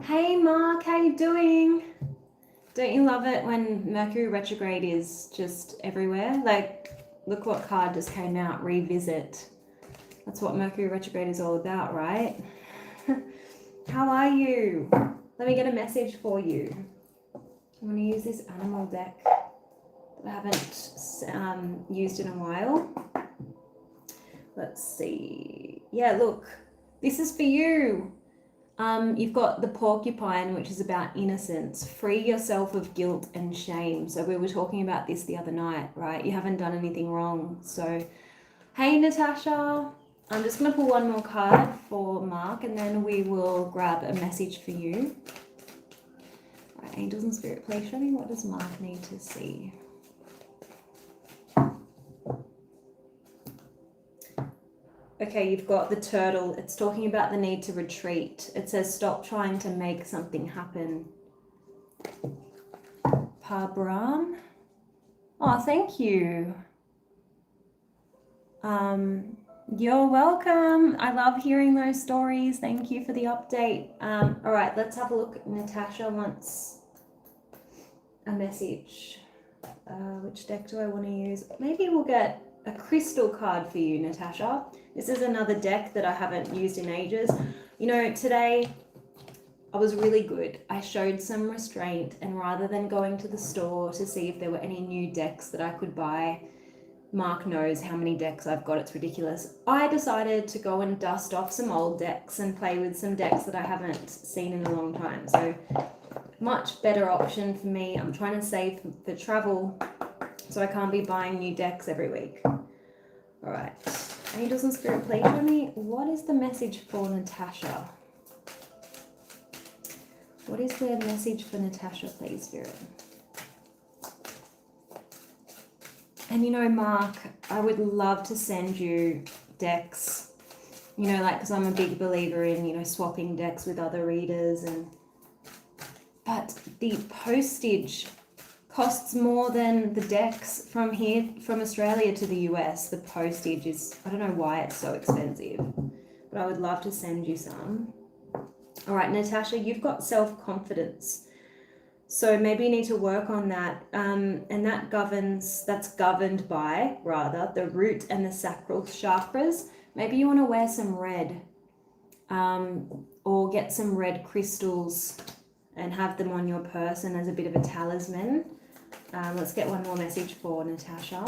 Hey Mark, how you doing? Don't you love it when Mercury retrograde is just everywhere? Like, look what card just came out, revisit. That's what Mercury retrograde is all about, right? How are you? Let me get a message for you. I'm going to use this animal deck that I haven't used in a while. Let's see. Yeah, look, this is for you. You've got the porcupine, which is about innocence. Free yourself of guilt and shame. So we were talking about this the other night, right? You haven't done anything wrong. So, hey, Natasha. I'm just going to pull one more card for Mark, and then we will grab a message for you. All right, angels and spirit, please show me, what does Mark need to see? Okay, you've got the turtle. It's talking about the need to retreat. It says stop trying to make something happen. Pabram. Oh, thank you. You're welcome. I love hearing those stories. Thank you for the update. All right, let's have a look. Natasha wants a message. Which deck do I want to use? Maybe we'll get a crystal card for you, Natasha. This is another deck that I haven't used in ages. You know, today I was really good. I showed some restraint, and rather than going to the store to see if there were any new decks that I could buy, Mark knows how many decks I've got, it's ridiculous. I decided to go and dust off some old decks and play with some decks that I haven't seen in a long time. So much better option for me. I'm trying to save for travel, so I can't be buying new decks every week. All right, angels and spirit, please show me, what is the message for Natasha? What is the message for Natasha, please, spirit? And you know, Mark, I would love to send you decks, you know, like, because I'm a big believer in, you know, swapping decks with other readers, but the postage costs more than the decks from here, from Australia to the US. The postage is, I don't know why it's so expensive, but I would love to send you some. All right, Natasha, you've got self-confidence. So maybe you need to work on that. And that's governed by, rather, the root and the sacral chakras. Maybe you want to wear some red, or get some red crystals and have them on your person as a bit of a talisman. Let's get one more message for Natasha.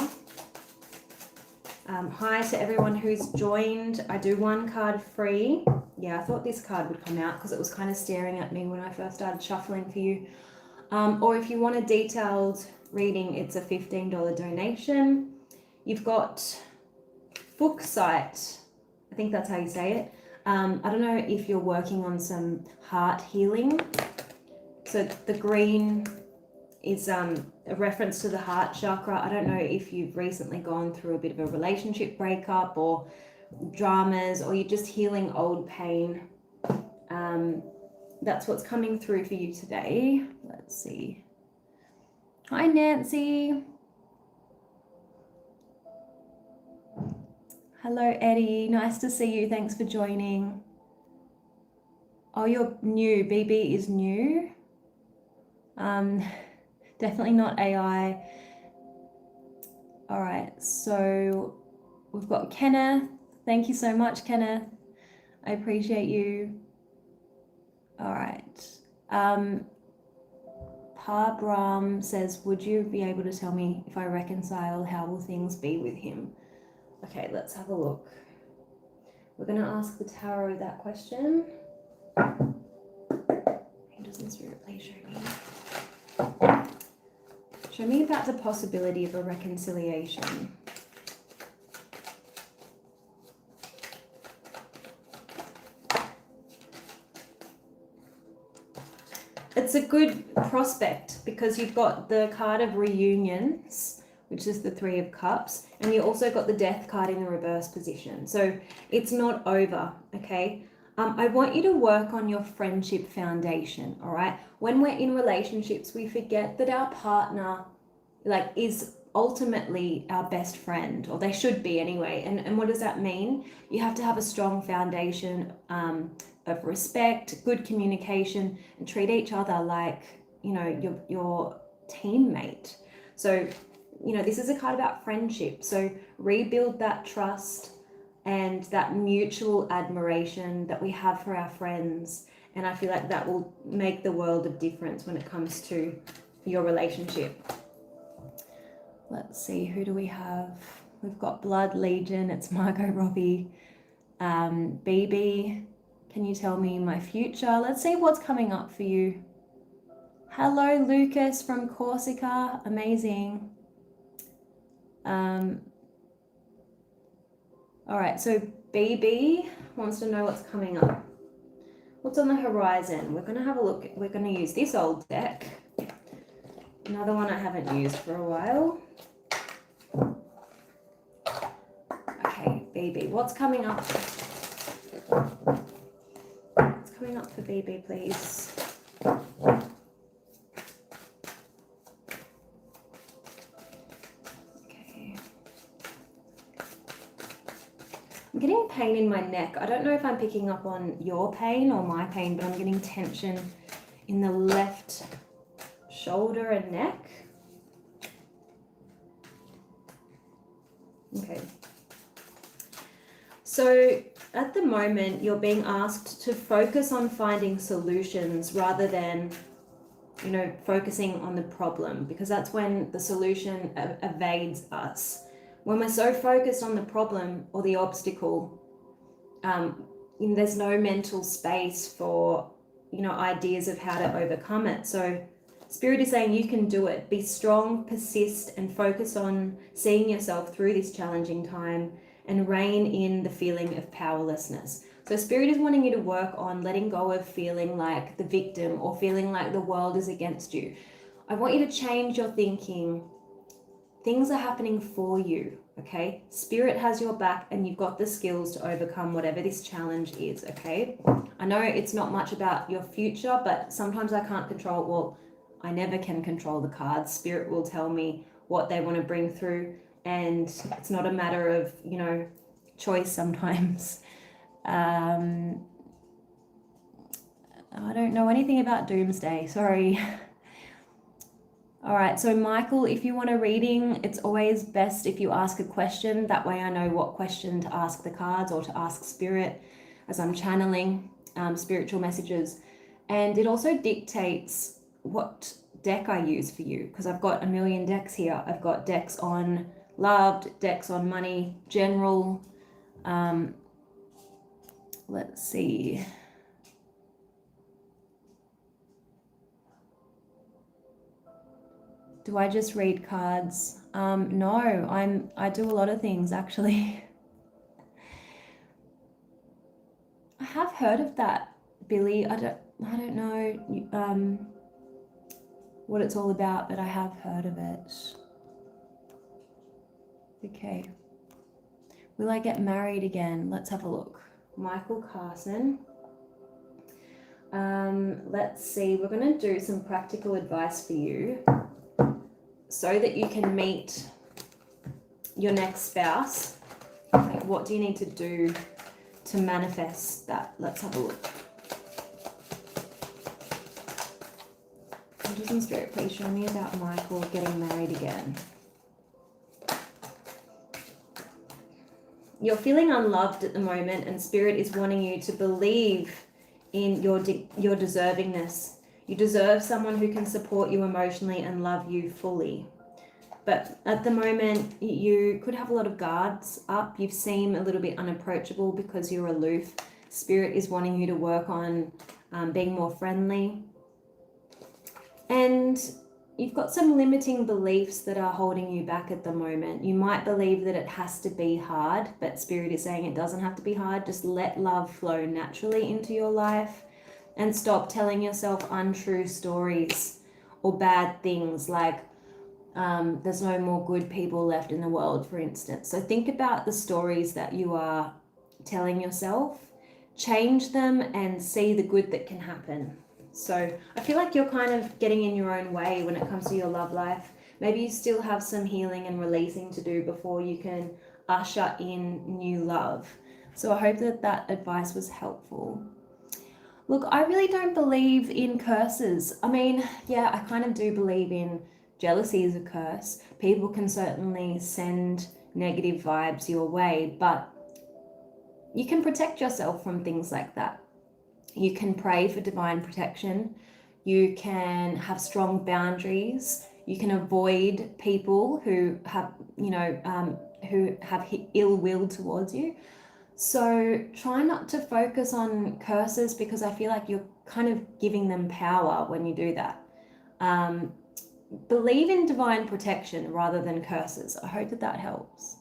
Hi to everyone who's joined. I do one card free. Yeah, I thought this card would come out because it was kind of staring at me when I first started shuffling for you. Or if you want a detailed reading, it's a $15 donation. You've got Fuchsite. I think that's how you say it. I don't know if you're working on some heart healing. So the green is a reference to the heart chakra. I don't know if you've recently gone through a bit of a relationship breakup or dramas, or you're just healing old pain. That's what's coming through for you today. Let's see. Hi, Nancy. Hello, Eddie. Nice to see you. Thanks for joining. Oh, you're new. BB is new. Definitely not AI. All right, so we've got Kenneth. Thank you so much, Kenneth. I appreciate you. All right. Pabram says, would you be able to tell me if I reconcile, how will things be with him? Okay, let's have a look. We're going to ask the tarot that question. Angels and spirit, please show me. Show me about the possibility of a reconciliation. It's a good prospect because you've got the card of reunions, which is the Three of Cups, and you also got the Death card in the reverse position. So it's not over, okay? I want you to work on your friendship foundation, all right? When we're in relationships, we forget that our partner, like, is ultimately our best friend, or they should be anyway. And what does that mean? You have to have a strong foundation of respect, good communication, and treat each other like, you know, your teammate. So, you know, this is a card about friendship. So rebuild that trust and that mutual admiration that we have for our friends. And I feel like that will make the world of difference when it comes to your relationship. Let's see, who do we have? We've got Blood Legion, it's Margot Robbie. BB, can you tell me my future? Let's see what's coming up for you. Hello, Lucas from Corsica, amazing. All right, so BB wants to know what's coming up. What's on the horizon? We're going to have a look. We're going to use this old deck. Another one I haven't used for a while. Okay, BB, what's coming up? What's coming up for BB, please? Okay. I'm getting pain in my neck. I don't know if I'm picking up on your pain or my pain, but I'm getting tension in the left shoulder and neck. Okay. So at the moment, you're being asked to focus on finding solutions rather than, you know, focusing on the problem, because that's when the solution evades us. When we're so focused on the problem or the obstacle, there's no mental space for, you know, ideas of how to overcome it. So Spirit is saying you can do it. Be strong, persist, and focus on seeing yourself through this challenging time and rein in the feeling of powerlessness. So Spirit is wanting you to work on letting go of feeling like the victim or feeling like the world is against you. I want you to change your thinking. Things are happening for you, okay? Spirit has your back and you've got the skills to overcome whatever this challenge is, okay? I know it's not much about your future, but sometimes I can't control, well, I never can control the cards. Spirit will tell me what they want to bring through, and it's not a matter of, you know, choice sometimes. I don't know anything about doomsday, sorry. All right, so Michael, if you want a reading, it's always best if you ask a question. That way I know what question to ask the cards or to ask Spirit as I'm channeling spiritual messages. And it also dictates what deck I use for you, because I've got a million decks here. I've got decks on loved, decks on money, general. Let's see. Do I just read cards? No, I do a lot of things actually. I have heard of that, Billy. I don't know what it's all about, but I have heard of it. Okay. Will I get married again? Let's have a look. Michael Carson. Let's see. We're going to do some practical advice for you so that you can meet your next spouse. Like, what do you need to do to manifest that? Let's have a look. Angels in Spirit, please show me about Michael getting married again. You're feeling unloved at the moment, and Spirit is wanting you to believe in your deservingness. You deserve someone who can support you emotionally and love you fully. But at the moment, you could have a lot of guards up. You seem a little bit unapproachable because you're aloof. Spirit is wanting you to work on being more friendly. And you've got some limiting beliefs that are holding you back at the moment. You might believe that it has to be hard, but Spirit is saying it doesn't have to be hard. Just let love flow naturally into your life and stop telling yourself untrue stories or bad things like there's no more good people left in the world, for instance. So think about the stories that you are telling yourself, change them and see the good that can happen. So I feel like you're kind of getting in your own way when it comes to your love life. Maybe you still have some healing and releasing to do before you can usher in new love. So I hope that that advice was helpful. Look, I really don't believe in curses. I mean, yeah, I kind of do believe in jealousy as a curse. People can certainly send negative vibes your way, but you can protect yourself from things like that. You can pray for divine protection. You can have strong boundaries. You can avoid people who have, who have ill will towards you. So try not to focus on curses, because I feel like you're kind of giving them power when you do that. Believe in divine protection rather than curses. I hope that that helps.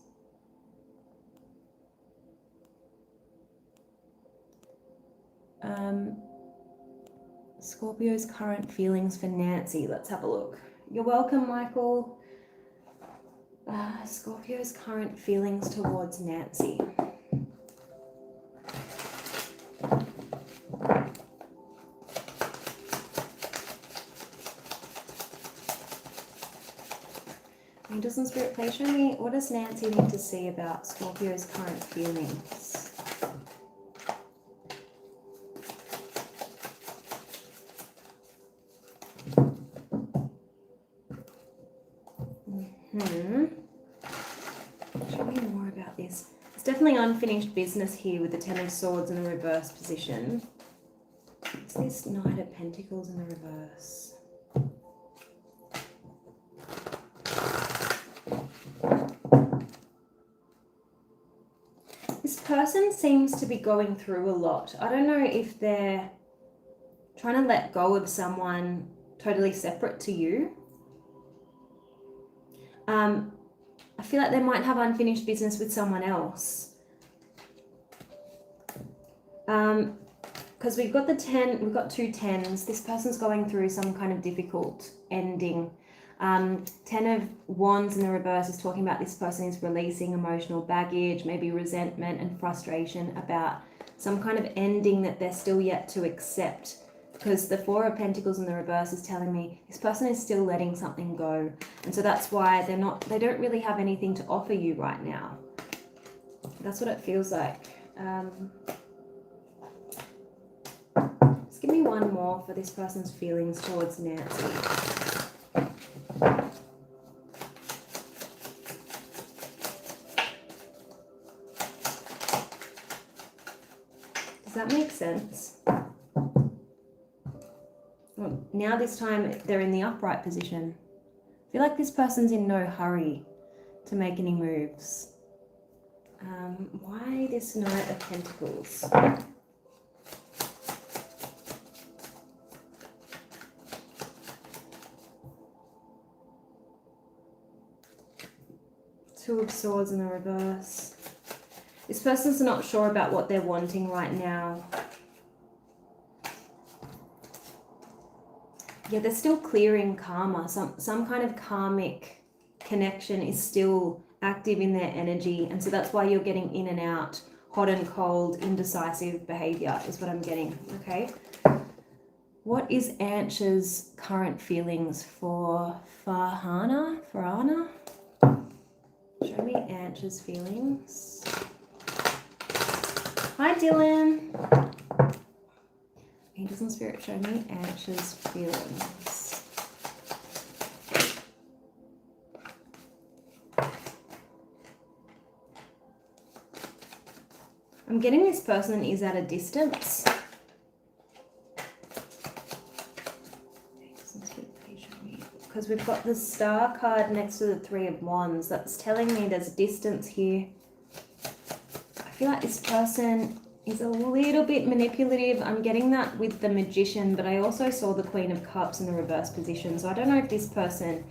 Scorpio's current feelings for Nancy. Let's have a look. You're welcome, Michael. Scorpio's current feelings towards Nancy. Doesn't Spirit please show me, what does Nancy need to see about Scorpio's current feelings? Show me more about this. It's definitely unfinished business here with the Ten of Swords in the reverse position. What's this Knight of Pentacles in the reverse? This person seems to be going through a lot. I don't know if they're trying to let go of someone totally separate to you. I feel like they might have unfinished business with someone else. Because we've got the 10, we've got two tens. This person's going through some kind of difficult ending. 10 of Wands in the reverse is talking about this person is releasing emotional baggage, maybe resentment and frustration about some kind of ending that they're still yet to accept. Because the Four of Pentacles in the reverse is telling me this person is still letting something go. And so that's why they don't really have anything to offer you right now. That's what it feels like. Just give me one more for this person's feelings towards Nancy. Does that make sense? Well, now this time they're in the upright position. I feel like this person's in no hurry to make any moves. Why this Knight of Pentacles? Two of Swords in the reverse. This person's not sure about what they're wanting right now. Yeah, they're still clearing karma. Some kind of karmic connection is still active in their energy. And so that's why you're getting in and out, hot and cold, indecisive behavior is what I'm getting, okay? What is Ancha's current feelings for Farhana? Show me Ancha's feelings. Hi, Dylan. Angels and Spirit, show me Ancha's feelings. I'm getting this person is at a distance. Because we've got the Star card next to the Three of Wands. That's telling me there's distance here. I feel like this person is a little bit manipulative. I'm getting that with the Magician, but I also saw the Queen of Cups in the reverse position. So I don't know if this person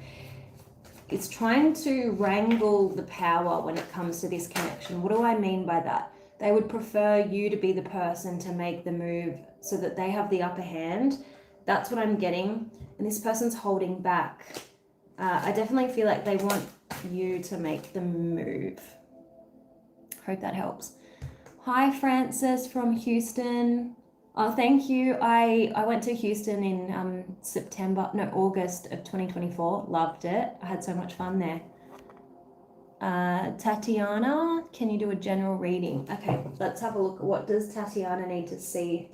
is trying to wrangle the power when it comes to this connection. What do I mean by that? They would prefer you to be the person to make the move so that they have the upper hand. That's what I'm getting. And this person's holding back. I definitely feel like they want you to make the move. Hope that helps. Hi, Francis from Houston. Oh, thank you. I went to Houston in August of 2024. Loved it. I had so much fun there. Tatiana, can you do a general reading? Okay, let's have a look. What does Tatiana need to see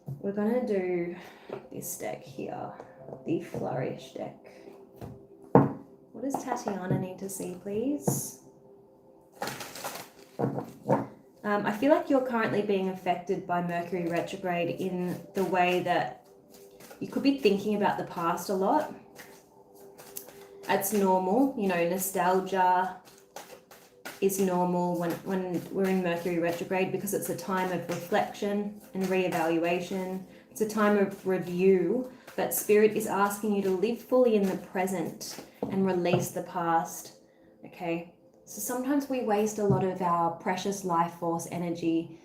we're going to do this deck here, the Flourish deck. What does Tatiana need to see, please? I feel like you're currently being affected by Mercury retrograde in the way that you could be thinking about the past a lot. That's normal, you know, nostalgia is normal when we're in Mercury retrograde, because it's a time of reflection and reevaluation. It's a time of review, but Spirit is asking you to live fully in the present and release the past, okay? So sometimes we waste a lot of our precious life force energy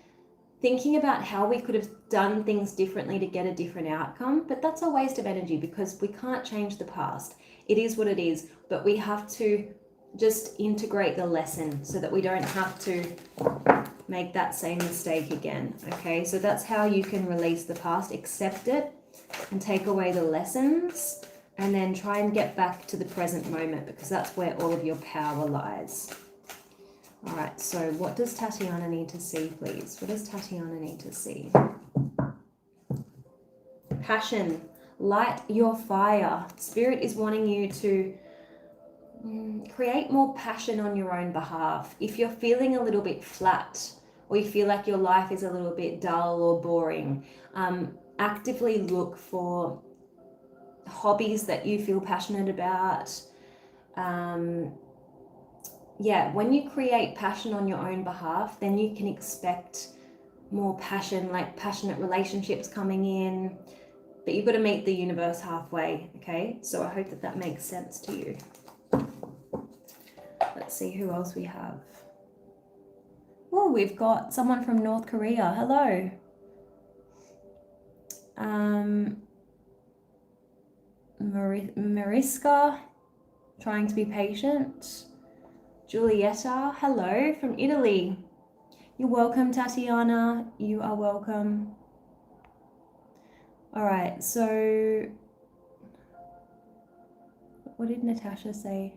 thinking about how we could have done things differently to get a different outcome, but that's a waste of energy because we can't change the past. It is what it is, but we have to just integrate the lesson so that we don't have to make that same mistake again, okay? So that's how you can release the past, accept it and take away the lessons, and then try and get back to the present moment, because that's where all of your power lies. All right, so what does Tatiana need to see, please? What does Tatiana need to see? Passion. Light your fire. Spirit is wanting you to create more passion on your own behalf. If you're feeling a little bit flat, or you feel like your life is a little bit dull or boring, actively look for hobbies that you feel passionate about. Yeah, when you create passion on your own behalf, then you can expect more passion, like passionate relationships coming in. But you've got to meet the universe halfway, okay? So I hope that that makes sense to you. Let's see who else we have. Oh, we've got someone from North Korea. Hello. Mariska, trying to be patient. Julieta, hello from Italy. You're welcome, Tatiana. You are welcome. All right, so what did Natasha say?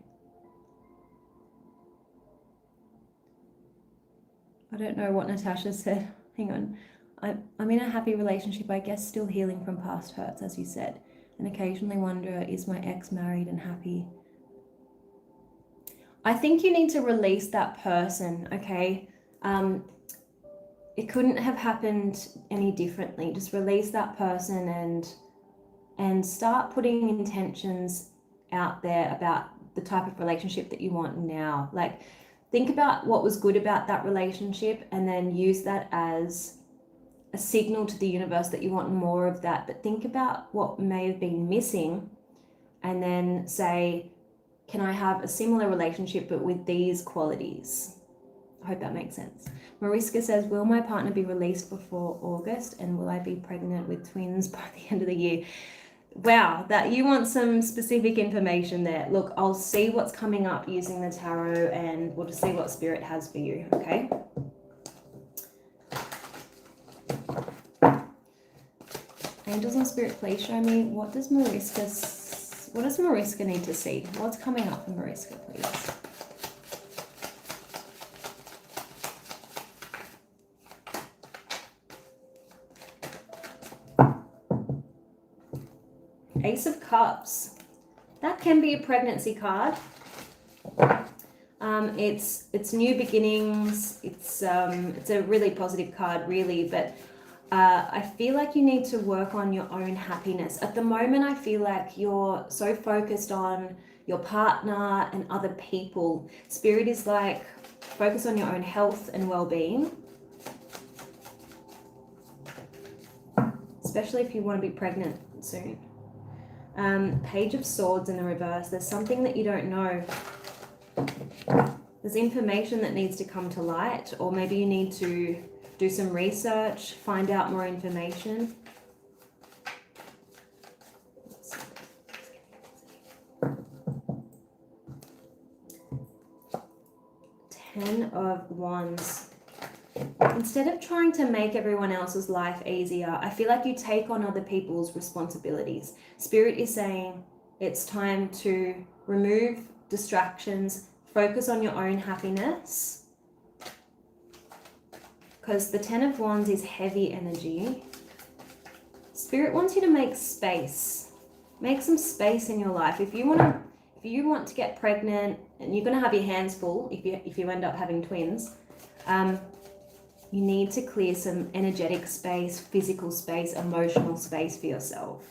I don't know what Natasha said. Hang on. I'm in a happy relationship, I guess, still healing from past hurts, as you said, and occasionally wonder, is my ex married and happy? I think you need to release that person, okay? It couldn't have happened any differently. Just release that person and start putting intentions out there about the type of relationship that you want now. Like, think about what was good about that relationship and then use that as a signal to the universe that you want more of that. But think about what may have been missing and then say, can I have a similar relationship but with these qualities? I hope that makes sense. Mariska says, will my partner be released before August, and will I be pregnant with twins by the end of the year? Wow, that you want some specific information there. Look, I'll see what's coming up using the tarot, and we'll just see what Spirit has for you, okay? Angels and Spirit, please show me, what does Mariska need to see? What's coming up for Mariska, please? Ace of Cups. That can be a pregnancy card. It's new beginnings. It's a really positive card, really, but I feel like you need to work on your own happiness. At the moment, I feel like you're so focused on your partner and other people. Spirit is like, focus on your own health and well-being. Especially if you want to be pregnant soon. Page of Swords in the reverse. There's something that you don't know. There's information that needs to come to light, or maybe you need to do some research, find out more information. Ten of Wands. Instead of trying to make everyone else's life easier, I feel like you take on other people's responsibilities. Spirit is saying it's time to remove distractions, focus on your own happiness. Because the Ten of Wands is heavy energy. Spirit wants you to make space. Make some space in your life. If you want to get pregnant, and you're going to have your hands full if you end up having twins, you need to clear some energetic space, physical space, emotional space for yourself.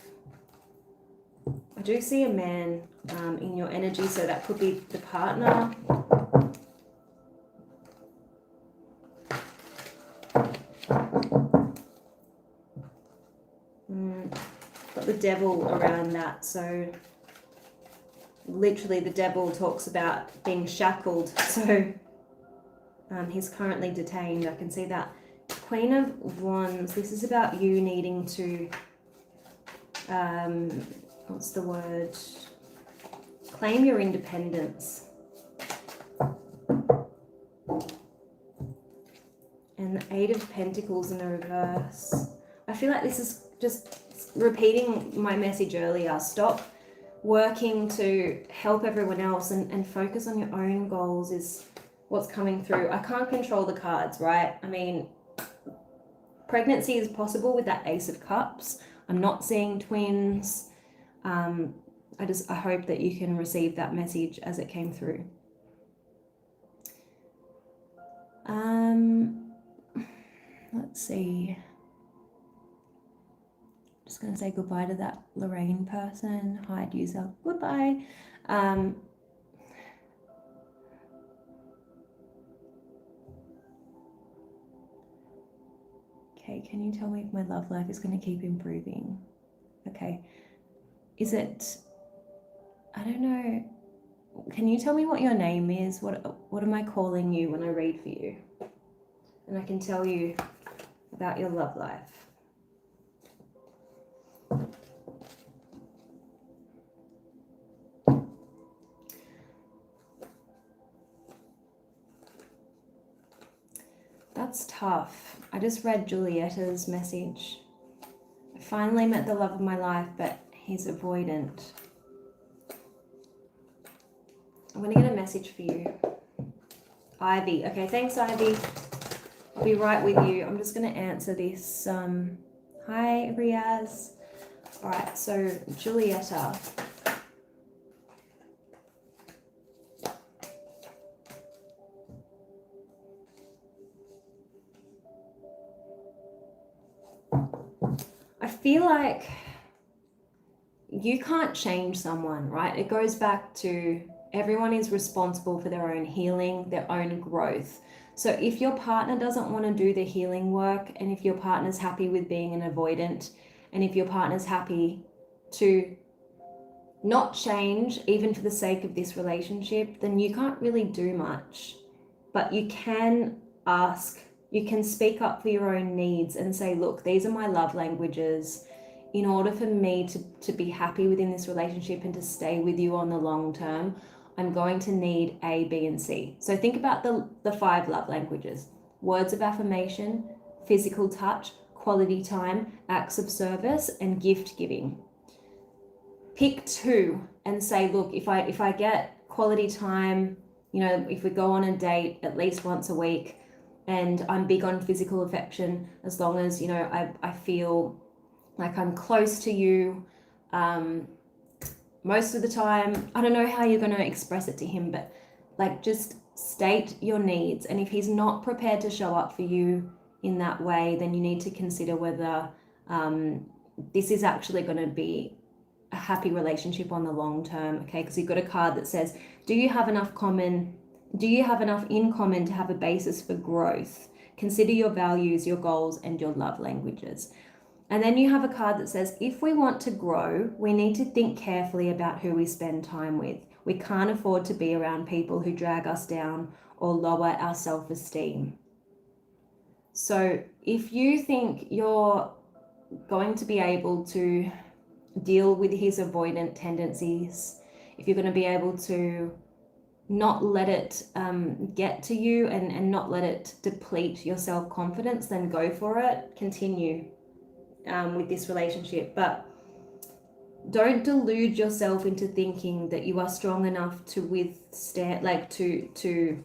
I do see a man in your energy, so that could be the partner. Got the devil around that, so literally the devil talks about being shackled, so he's currently detained. I can see that. Queen of Wands, this is about you needing to, what's the word? Claim your independence. And the Eight of Pentacles in the reverse. I feel like this is just repeating my message earlier. Stop working to help everyone else and focus on your own goals is what's coming through. I can't control the cards, right? I mean, pregnancy is possible with that Ace of Cups. I'm not seeing twins. I hope that you can receive that message as it came through. Let's see. Just going to say goodbye to that Lorraine person. Hide user. Goodbye. Okay, can you tell me if my love life is going to keep improving? Okay. Is it... I don't know. Can you tell me what your name is? What am I calling you when I read for you? And I can tell you about your love life. That's tough. I just read Julietta's message. I finally met the love of my life, but he's avoidant. I'm going to get a message for you. Ivy. Okay, thanks, Ivy. I'll be right with you. I'm just going to answer this. Hi, Riaz. All right, so Julietta. I feel like you can't change someone, right? It goes back to everyone is responsible for their own healing, their own growth. So if your partner doesn't want to do the healing work, and if your partner's happy with being an avoidant, and if your partner's happy to not change, even for the sake of this relationship, then you can't really do much. But you can ask, you can speak up for your own needs and say, look, these are my love languages. In order for me to be happy within this relationship and to stay with you on the long term, I'm going to need A, B, and C. So think about the 5 love languages: words of affirmation, physical touch, quality time, acts of service, and gift giving. Pick 2 and say, look, if I get quality time, you know, if we go on a date at least once a week, and I'm big on physical affection, as long as, you know, I feel like I'm close to you, most of the time. I don't know how you're going to express it to him, but like, just state your needs. And if he's not prepared to show up for you in that way, then you need to consider whether this is actually going to be a happy relationship on the long term. Okay, because you've got a card that says, do you have enough in common to have a basis for growth? Consider your values, your goals, and your love languages. And then you have a card that says, if we want to grow, we need to think carefully about who we spend time with. We can't afford to be around people who drag us down or lower our self-esteem. So if you think you're going to be able to deal with his avoidant tendencies, if you're going to be able to not let it get to you and not let it deplete your self-confidence, then go for it. Continue with this relationship, but don't delude yourself into thinking that you are strong enough to withstand, like to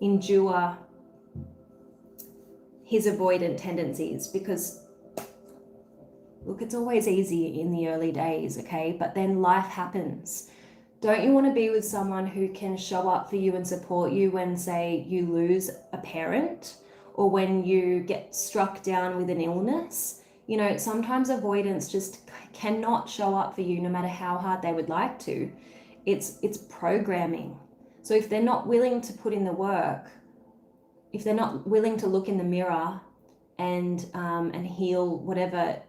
endure his avoidant tendencies, because Look, it's always easy in the early days, okay? But then life happens. Don't you want to be with someone who can show up for you and support you when, say, you lose a parent or when you get struck down with an illness? You know, sometimes avoidance just cannot show up for you no matter how hard they would like to. It's programming. So if they're not willing to put in the work, if they're not willing to look in the mirror and heal whatever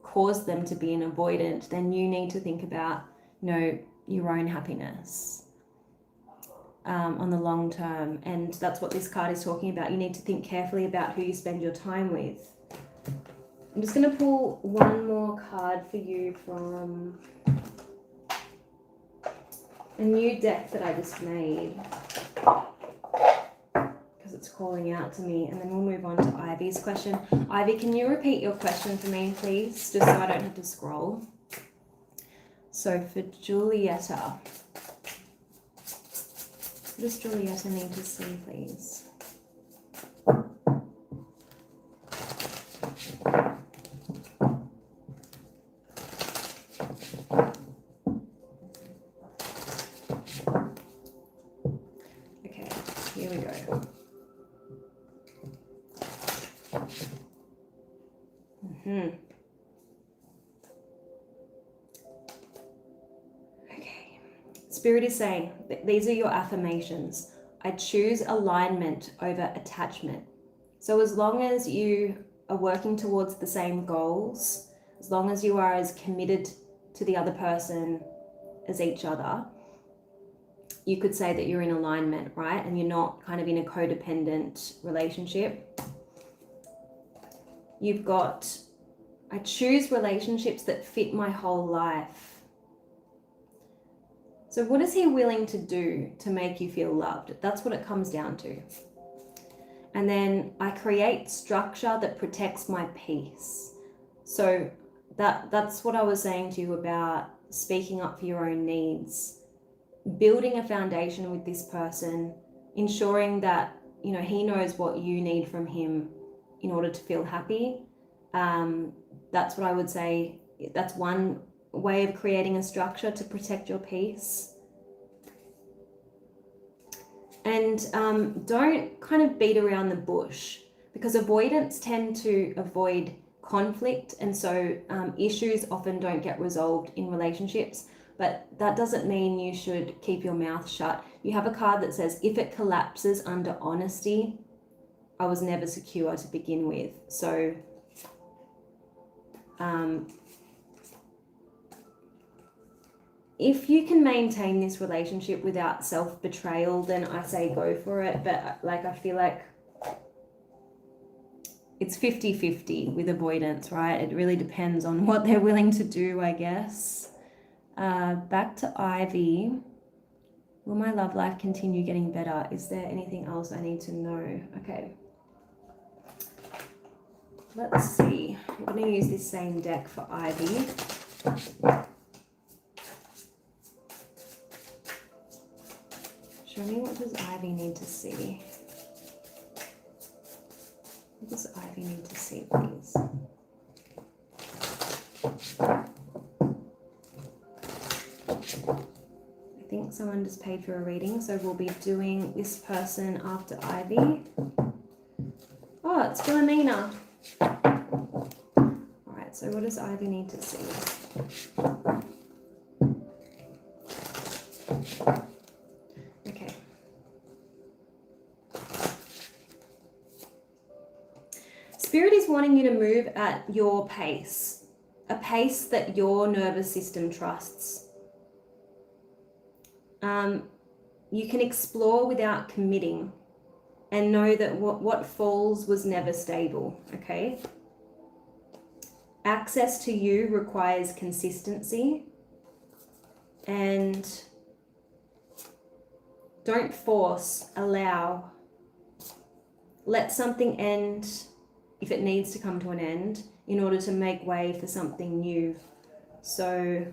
caused them to be an avoidant, then you need to think about, you know, your own happiness on the long term. And that's what this card is talking about. You need to think carefully about who you spend your time with. I'm just going to pull one more card for you from a new deck that I just made, because it's calling out to me, and then we'll move on to Ivy's question. Ivy, can you repeat your question for me, please, just so I don't have to scroll? So for Julieta, what does Julieta need to see, please? Okay, here we go. Okay. Spirit is saying that these are your affirmations. I choose alignment over attachment. So as long as you are working towards the same goals, as long as you are as committed to the other person as each other, you could say that you're in alignment, right? And you're not kind of in a codependent relationship. You've got, I choose relationships that fit my whole life. So what is he willing to do to make you feel loved? That's what it comes down to. And then I create structure that protects my peace. So that's what I was saying to you about speaking up for your own needs, building a foundation with this person, ensuring that, you know, he knows what you need from him in order to feel happy. That's what I would say. That's one way of creating a structure to protect your peace. And don't kind of beat around the bush, because avoidants tend to avoid conflict, and so issues often don't get resolved in relationships. But that doesn't mean you should keep your mouth shut. You have a card that says, if it collapses under honesty, I was never secure to begin with. So if you can maintain this relationship without self-betrayal, then I say go for it. But like, I feel like it's 50-50 with avoidance, right? It really depends on what they're willing to do, I guess. Back to Ivy. Will my love life continue getting better? Is there anything else I need to know? Okay. Let's see. I'm going to use this same deck for Ivy. Show me, what does Ivy need to see? What does Ivy need to see, please? I think someone just paid for a reading, so we'll be doing this person after Ivy. Oh, it's Philomena. Alright, so what does Ivy need to see? Okay. Spirit is wanting you to move at your pace, a pace that your nervous system trusts. You can explore without committing, and know that what falls was never stable, okay? Access to you requires consistency, and don't force, allow. Let something end if it needs to come to an end in order to make way for something new. So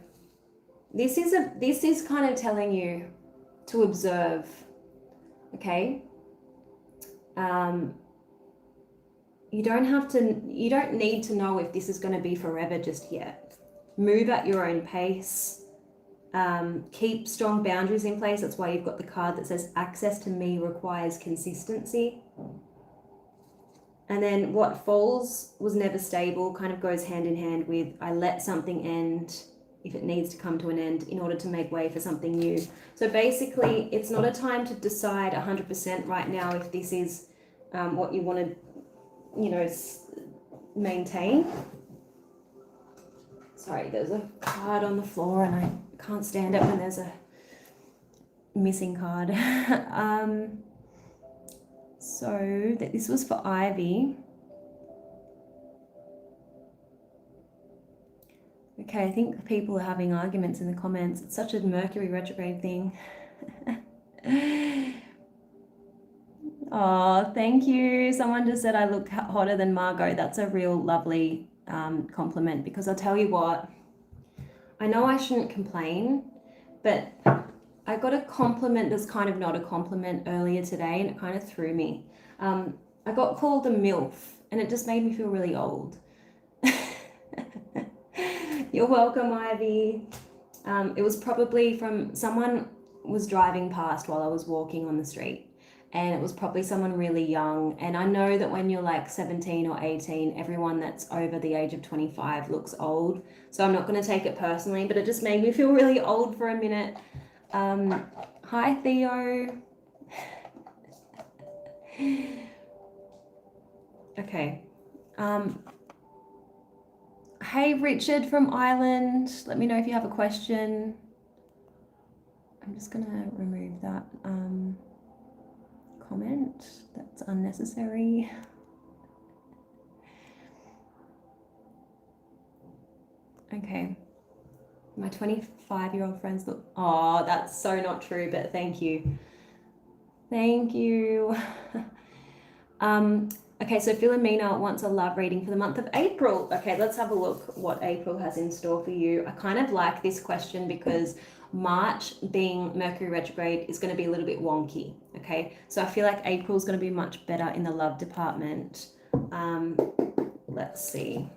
this is kind of telling you to observe, okay? you don't need to know if this is going to be forever just yet. Move at your own pace. Keep strong boundaries in place. That's why you've got the card that says access to me requires consistency. And then what falls was never stable kind of goes hand in hand with I let something end if it needs to come to an end in order to make way for something new. So basically, it's not a time to decide 100% right now if this is what you want to, maintain. Sorry, there's a card on the floor and I can't stand it when there's a missing card. So this was for Ivy. Okay, I think people are having arguments in the comments. It's such a Mercury retrograde thing. Oh, thank you. Someone just said I look hotter than Margot. That's a real lovely compliment, because I'll tell you what, I know I shouldn't complain, but I got a compliment that's kind of not a compliment earlier today, and it kind of threw me. I got called a MILF, and it just made me feel really old. You're welcome, Ivy. It was probably from someone was driving past while I was walking on the street, and it was probably someone really young. And I know that when you're like 17 or 18, everyone that's over the age of 25 looks old. So I'm not going to take it personally, but it just made me feel really old for a minute. Hi, Theo. Okay. Hey, Richard from Ireland. Let me know if you have a question. I'm just going to remove that comment. That's unnecessary. Okay. My 25-year-old friends look... Oh, that's so not true, but thank you. Thank you. Okay, so Philomena wants a love reading for the month of April. Okay, let's have a look what April has in store for you. I kind of like this question because March, being Mercury retrograde, is going to be a little bit wonky. Okay, so I feel like April is going to be much better in the love department. Let's see.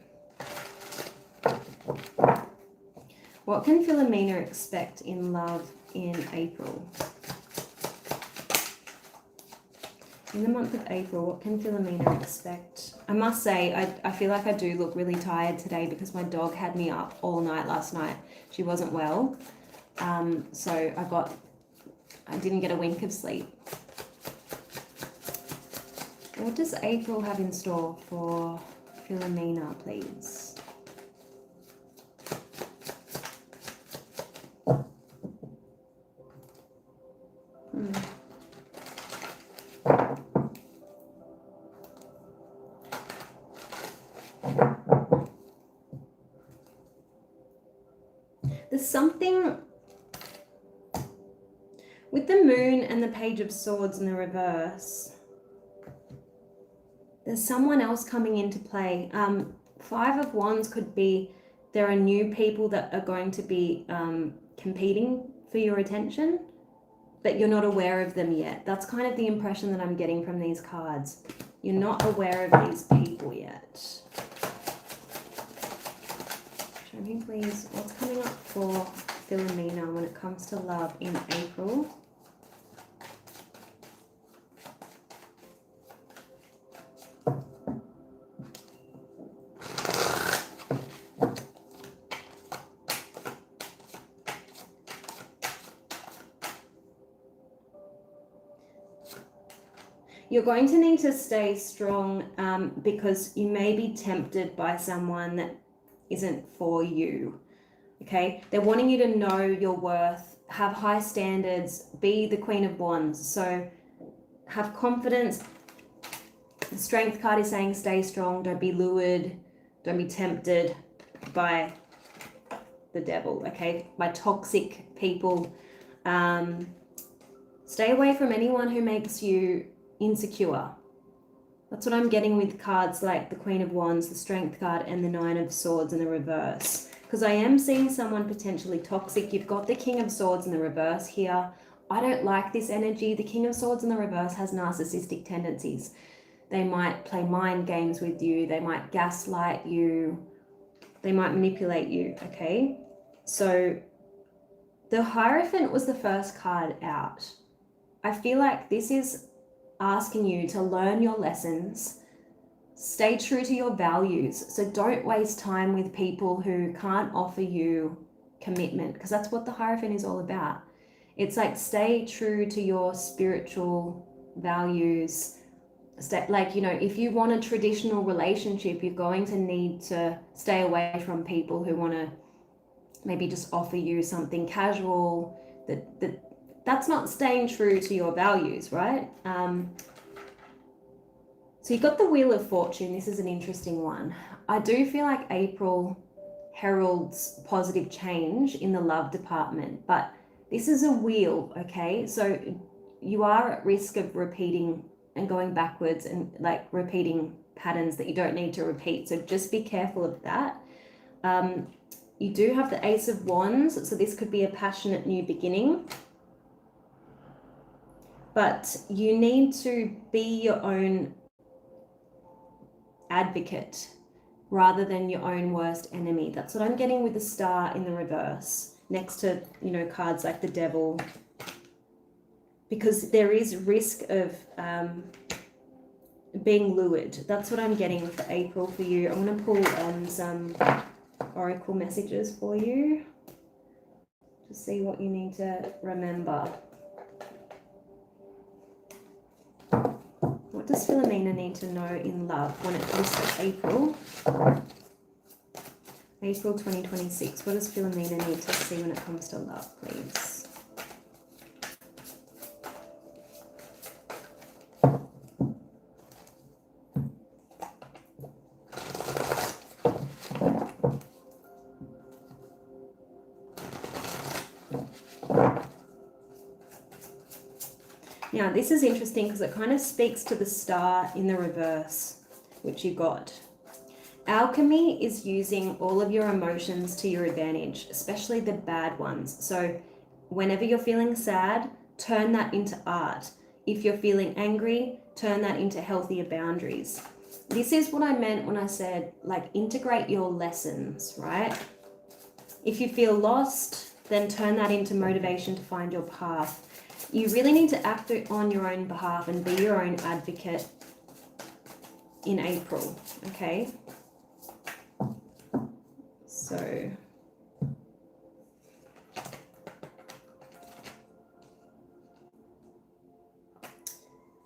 What can Philomena expect in love in April? In the month of April, what can Philomena expect? I must say, I feel like I do look really tired today because my dog had me up all night last night. She wasn't well. So I didn't get a wink of sleep. What does April have in store for Philomena, please? There's something with the moon and the Page of Swords in the reverse. There's someone else coming into play. Five of Wands could be there are new people that are going to be competing for your attention, but you're not aware of them yet. That's kind of the impression that I'm getting from these cards. You're not aware of these people yet. Show me, please, what's coming up for Philomena when it comes to love in April. You're going to need to stay strong because you may be tempted by someone that isn't for you, okay? They're wanting you to know your worth, have high standards, be the Queen of Wands. So have confidence. The Strength card is saying stay strong, don't be lured, don't be tempted by the devil, okay? By toxic people. Stay away from anyone who makes you insecure. That's what I'm getting with cards like the Queen of Wands, the Strength card, and the Nine of Swords in the reverse. Because I am seeing someone potentially toxic. You've got the King of Swords in the reverse here. I don't like this energy. The King of Swords in the reverse has narcissistic tendencies. They might play mind games with you. They might gaslight you. They might manipulate you, okay? So the Hierophant was the first card out. I feel like this is asking you to learn your lessons, stay true to your values. So don't waste time with people who can't offer you commitment, because that's what the Hierophant is all about. It's like, stay true to your spiritual values. Like, you know, if you want a traditional relationship, you're going to need to stay away from people who want to maybe just offer you something casual. That's not staying true to your values, right? So you've got the Wheel of Fortune. This is an interesting one. I do feel like April heralds positive change in the love department, but this is a wheel, okay? So you are at risk of repeating and going backwards and like repeating patterns that you don't need to repeat. So just be careful of that. You do have the Ace of Wands, so this could be a passionate new beginning. But you need to be your own advocate rather than your own worst enemy. That's what I'm getting with the Star in the reverse, next to, you know, cards like the Devil, because there is risk of being lured. That's what I'm getting for April for you. I'm going to pull some oracle messages for you to see what you need to remember. What does Philomena need to know in love when it comes to April? April 2026. What does Philomena need to see when it comes to love, please? Now, this is interesting because it kind of speaks to the Star in the reverse, which you got. Alchemy is using all of your emotions to your advantage, especially the bad ones. So whenever you're feeling sad, turn that into art. If you're feeling angry, turn that into healthier boundaries. This is what I meant when I said, like, integrate your lessons, right? If you feel lost, then turn that into motivation to find your path. You really need to act on your own behalf and be your own advocate in April, okay? So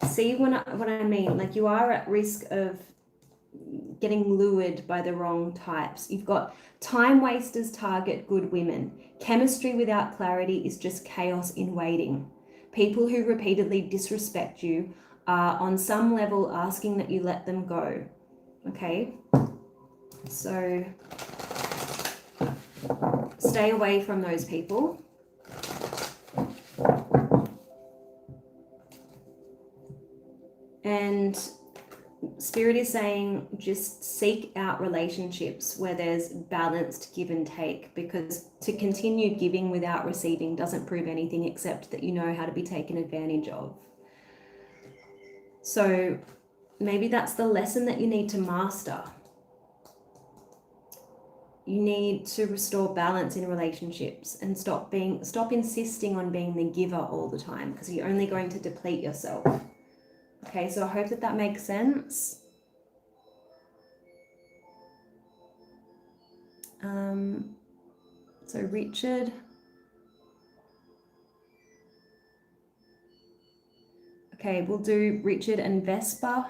see what I mean? Like, you are at risk of getting lured by the wrong types. You've got time wasters target good women. Chemistry without clarity is just chaos in waiting. People who repeatedly disrespect you are on some level asking that you let them go. Okay? So stay away from those people. And Spirit is saying just seek out relationships where there's balanced give and take, because to continue giving without receiving doesn't prove anything except that you know how to be taken advantage of. So maybe that's the lesson that you need to master. You need to restore balance in relationships and stop insisting on being the giver all the time, because you're only going to deplete yourself. Okay, so I hope that makes sense. So Richard. Okay, we'll do Richard and Vespa.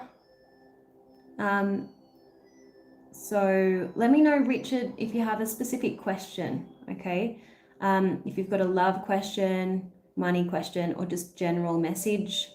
So let me know, Richard, if you have a specific question, okay? If you've got a love question, money question, or just general message.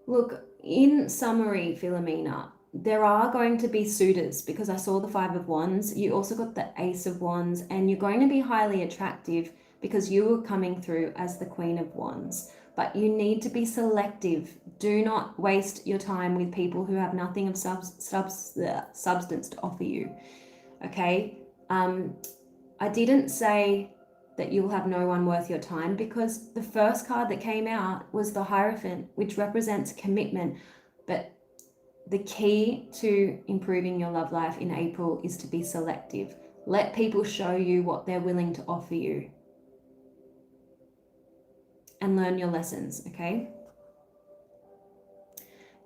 Look, in summary, Philomena, there are going to be suitors, because I saw the 5 of Wands. You also got the Ace of Wands, and you're going to be highly attractive because you were coming through as the Queen of Wands. But you need to be selective. Do not waste your time with people who have nothing of substance to offer you. Okay? I didn't say that you'll have no one worth your time, because the first card that came out was the Hierophant, which represents commitment. But the key to improving your love life in April is to be selective. Let people show you what they're willing to offer you and learn your lessons, okay?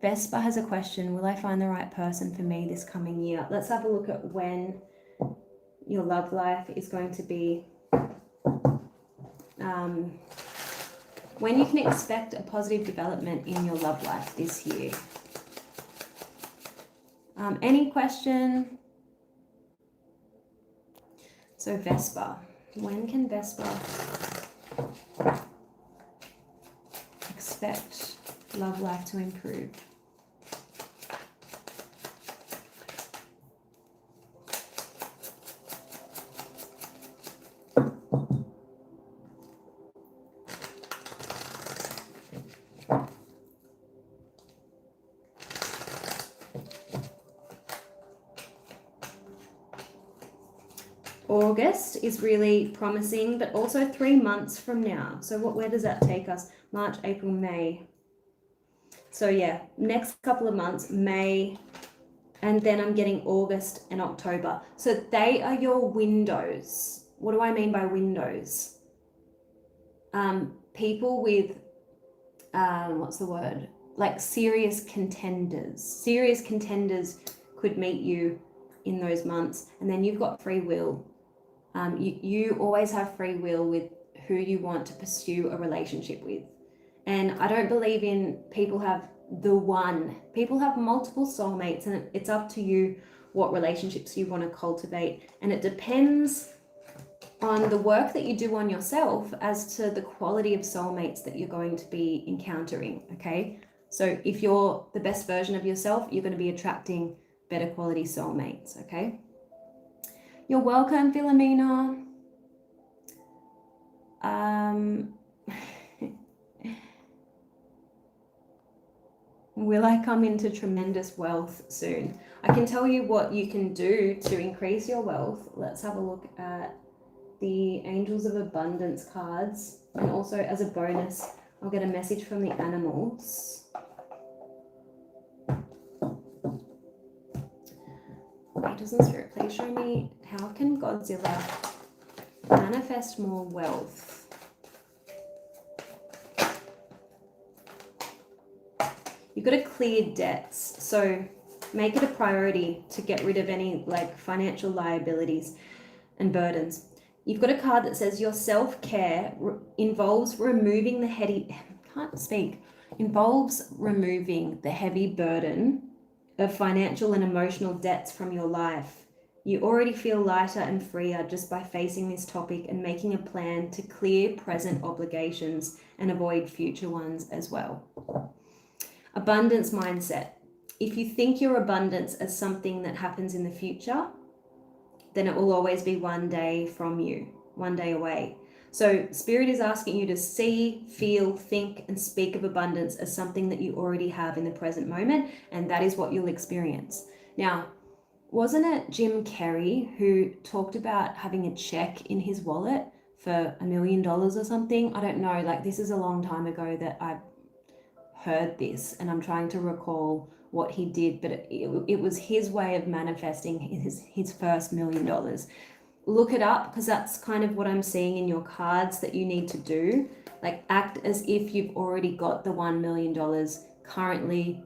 Vespa has a question. Will I find the right person for me this coming year? Let's have a look at when your love life is going to be, when you can expect a positive development in your love life this year. Any question? So Vespa, when can Vespa expect love life to improve? August is really promising, but also 3 months from now. So where does that take us? March, April, May. So yeah, next couple of months, May, and then I'm getting August and October. So they are your windows. What do I mean by windows? People with, what's the word? Like serious contenders. Serious contenders could meet you in those months. And then you've got free will. You always have free will with who you want to pursue a relationship with. And I don't believe in people have the one. People have multiple soulmates, and it's up to you what relationships you want to cultivate. And it depends on the work that you do on yourself as to the quality of soulmates that you're going to be encountering, okay? So if you're the best version of yourself, you're going to be attracting better quality soulmates, okay? You're welcome, Philomena. Will I come into tremendous wealth soon? I can tell you what you can do to increase your wealth. Let's have a look at the Angels of Abundance cards. And also as a bonus, I'll get a message from the animals. Angels and Spirit, please show me, how can Godzilla manifest more wealth? You've got to clear debts, so make it a priority to get rid of any like financial liabilities and burdens. You've got a card that says your self-care involves removing the removing the heavy burden of financial and emotional debts from your life. You already feel lighter and freer just by facing this topic and making a plan to clear present obligations and avoid future ones as well. Abundance mindset. If you think your abundance as something that happens in the future, then it will always be one day from you, one day away. So Spirit is asking you to see, feel, think, and speak of abundance as something that you already have in the present moment, and that is what you'll experience. Now, wasn't it Jim Carrey who talked about having a check in his wallet for $1 million or something? I don't know, like this is a long time ago that I heard this, and I'm trying to recall what he did, but it was his way of manifesting his first $1 million. Look it up, because that's kind of what I'm seeing in your cards that you need to do. Like act as if you've already got the $1 million currently,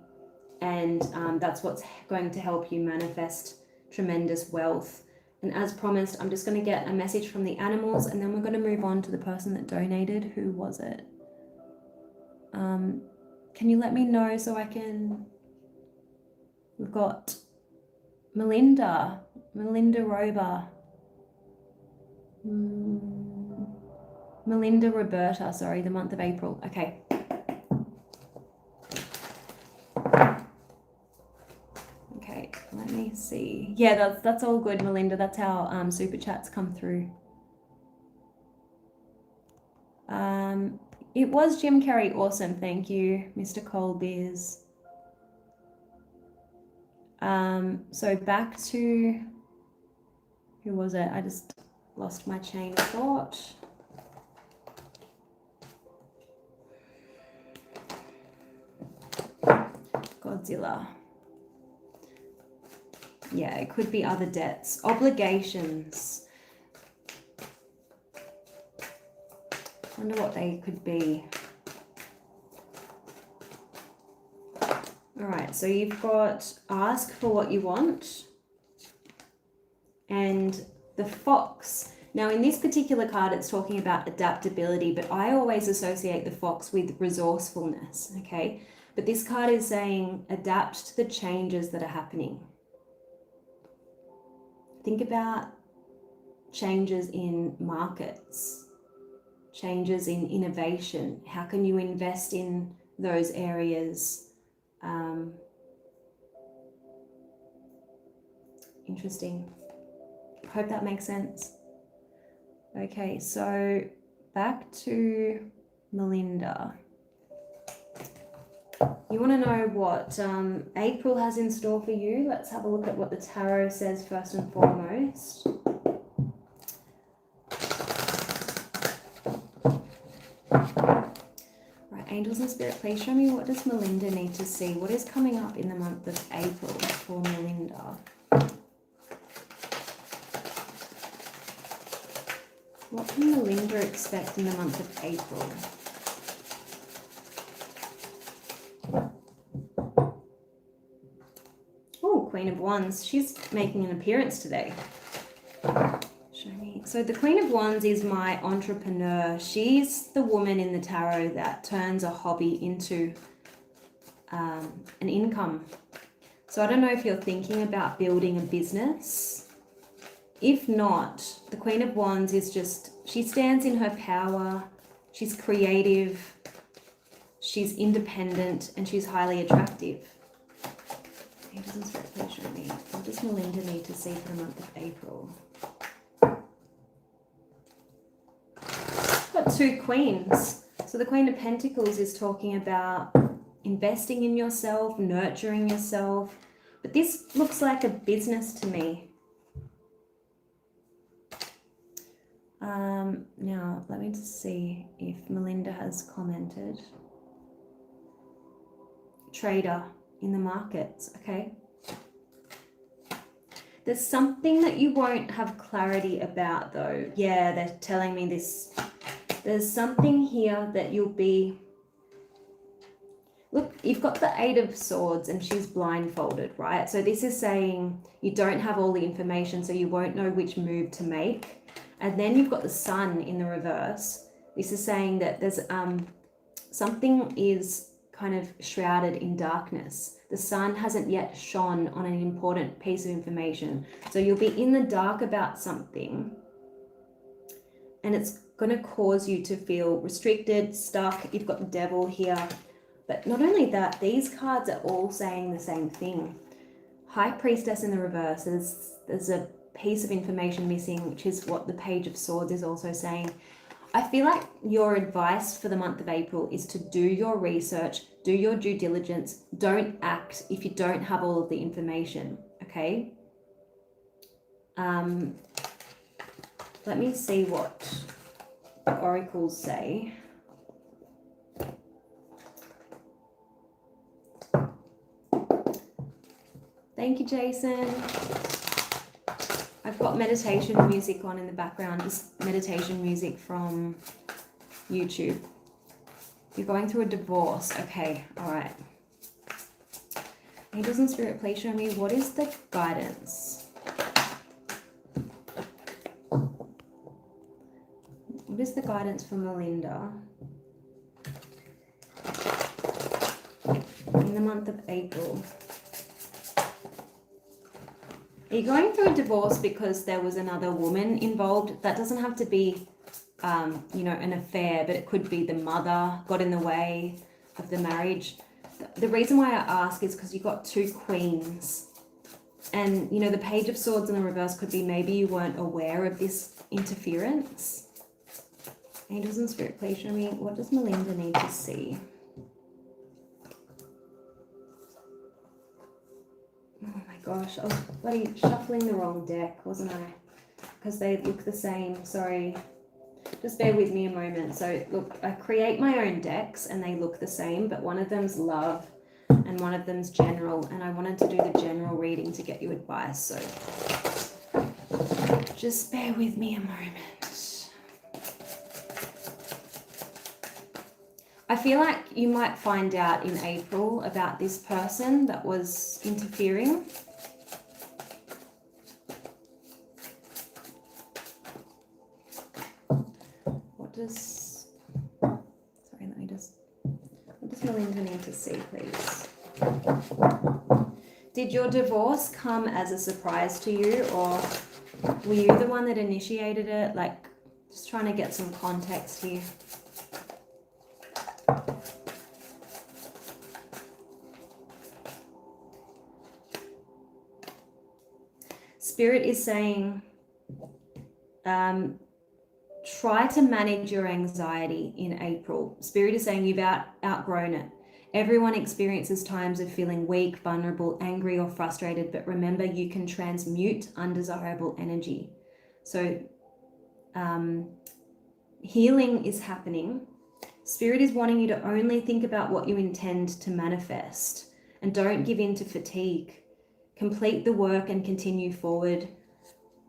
and that's what's going to help you manifest tremendous wealth. And as promised, I'm just going to get a message from the animals, and then we're going to move on to the person that donated. Who was it? Can you let me know so I can... We've got Melinda Rober. Melinda Roberta, sorry, the month of April. Okay. Okay, let me see. Yeah, that's all good, Melinda. That's how super chats come through. It was Jim Carrey. Awesome. Thank you, Mr. Colbeers. So back to, who was it? I just lost my chain of thought. Godzilla. Yeah, it could be other debts, obligations. Wonder what they could be. All right, so you've got ask for what you want and the fox. Now in this particular card, it's talking about adaptability, but I always associate the fox with resourcefulness, okay? But this card is saying adapt to the changes that are happening. Think about changes in markets, changes in innovation. How can you invest in those areas? Interesting. Hope that makes sense. Okay, so back to Melinda. You want to know what April has in store for you? Let's have a look at what the tarot says first and foremost. Right, angels and spirit, please show me, what does Melinda need to see? What is coming up in the month of April for Melinda? What can Melinda expect in the month of April? Oh, Queen of Wands. She's making an appearance today. Show me. So the Queen of Wands is my entrepreneur. She's the woman in the tarot that turns a hobby into an income. So I don't know if you're thinking about building a business. If not, the Queen of Wands is just, she stands in her power, she's creative, she's independent, and she's highly attractive. Angels and spirit, please show me, what does Melinda need to see for the month of April? Got two queens. So the Queen of Pentacles is talking about investing in yourself, nurturing yourself, but this looks like a business to me. Now, let me just see if Melinda has commented. Trader in the markets, okay. There's something that you won't have clarity about though. Yeah, they're telling me this. There's something here that you'll be... Look, you've got the Eight of Swords and she's blindfolded, right? So this is saying you don't have all the information, so you won't know which move to make. And then you've got the Sun in the reverse. This is saying that there's something is kind of shrouded in darkness. The sun hasn't yet shone on an important piece of information. So you'll be in the dark about something, and it's going to cause you to feel restricted, stuck. You've got the Devil here. But not only that, these cards are all saying the same thing. High Priestess in the reverse. There's a piece of information missing, which is what the Page of Swords is also saying. I feel like your advice for the month of April is to do your research, do your due diligence, don't act if you don't have all of the information, okay? Let me see what the oracles say. Thank you, Jason. I've got meditation music on in the background, just meditation music from YouTube. You're going through a divorce. Okay, all right. Angels and Spirit, please show me, what is the guidance? What is the guidance for Melinda in the month of April? Are you going through a divorce because there was another woman involved? That doesn't have to be, you know, an affair, but it could be the mother got in the way of the marriage. The reason why I ask is because you got two queens. And, you know, the Page of Swords in the reverse could be maybe you weren't aware of this interference. Angels and Spirit, please show me, what does Melinda need to see? Oh my gosh, I was bloody shuffling the wrong deck, wasn't I? Because they look the same, sorry. Just bear with me a moment. So look, I create my own decks and they look the same, but one of them's love and one of them's general, and I wanted to do the general reading to get you advice, so just bear with me a moment. I feel like you might find out in April about this person that was interfering. What does Melinda need to see, please? Did your divorce come as a surprise to you, or were you the one that initiated it? Like, just trying to get some context here. Spirit is saying, try to manage your anxiety in April. Spirit is saying you've outgrown it. Everyone experiences times of feeling weak, vulnerable, angry, or frustrated, but remember, you can transmute undesirable energy. So healing is happening. Spirit is wanting you to only think about what you intend to manifest, and don't give in to fatigue. Complete the work and continue forward.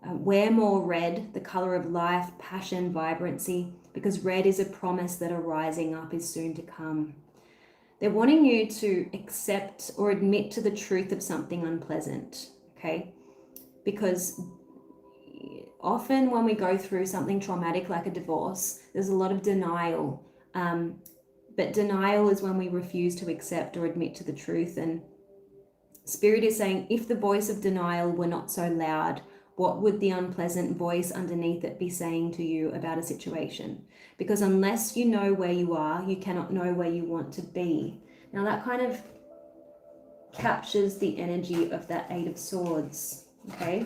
Wear more red, the color of life, passion, vibrancy, because red is a promise that a rising up is soon to come. They're wanting you to accept or admit to the truth of something unpleasant, okay? Because often when we go through something traumatic like a divorce, there's a lot of denial. But denial is when we refuse to accept or admit to the truth. And Spirit is saying, if the voice of denial were not so loud, what would the unpleasant voice underneath it be saying to you about a situation? Because unless you know where you are, you cannot know where you want to be. Now that kind of captures the energy of that Eight of Swords, okay?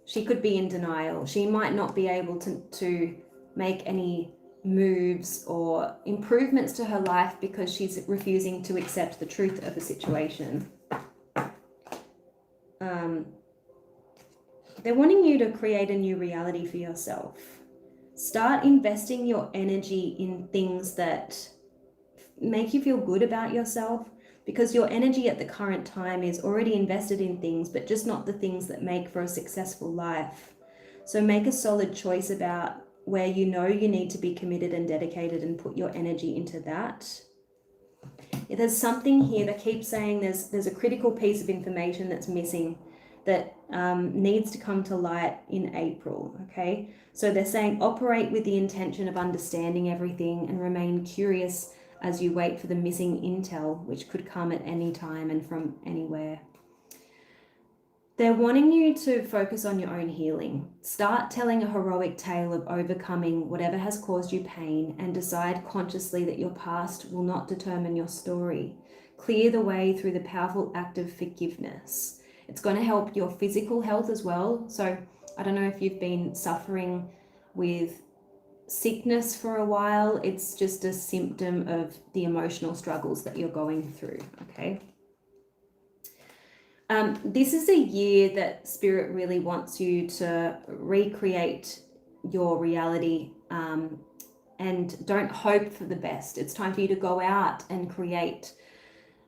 She could be in denial. She might not be able to make any moves or improvements to her life because she's refusing to accept the truth of the situation. They're wanting you to create a new reality for yourself. Start investing your energy in things that make you feel good about yourself, because your energy at the current time is already invested in things, but just not the things that make for a successful life. So make a solid choice about where you know you need to be committed and dedicated, and put your energy into that. There's something here that keeps saying there's a critical piece of information that's missing that needs to come to light in April, okay? So they're saying operate with the intention of understanding everything and remain curious as you wait for the missing intel, which could come at any time and from anywhere. They're wanting you to focus on your own healing. Start telling a heroic tale of overcoming whatever has caused you pain, and decide consciously that your past will not determine your story. Clear the way through the powerful act of forgiveness. It's going to help your physical health as well. So I don't know if you've been suffering with sickness for a while. It's just a symptom of the emotional struggles that you're going through, okay? This is a year that Spirit really wants you to recreate your reality, and don't hope for the best. It's time for you to go out and create.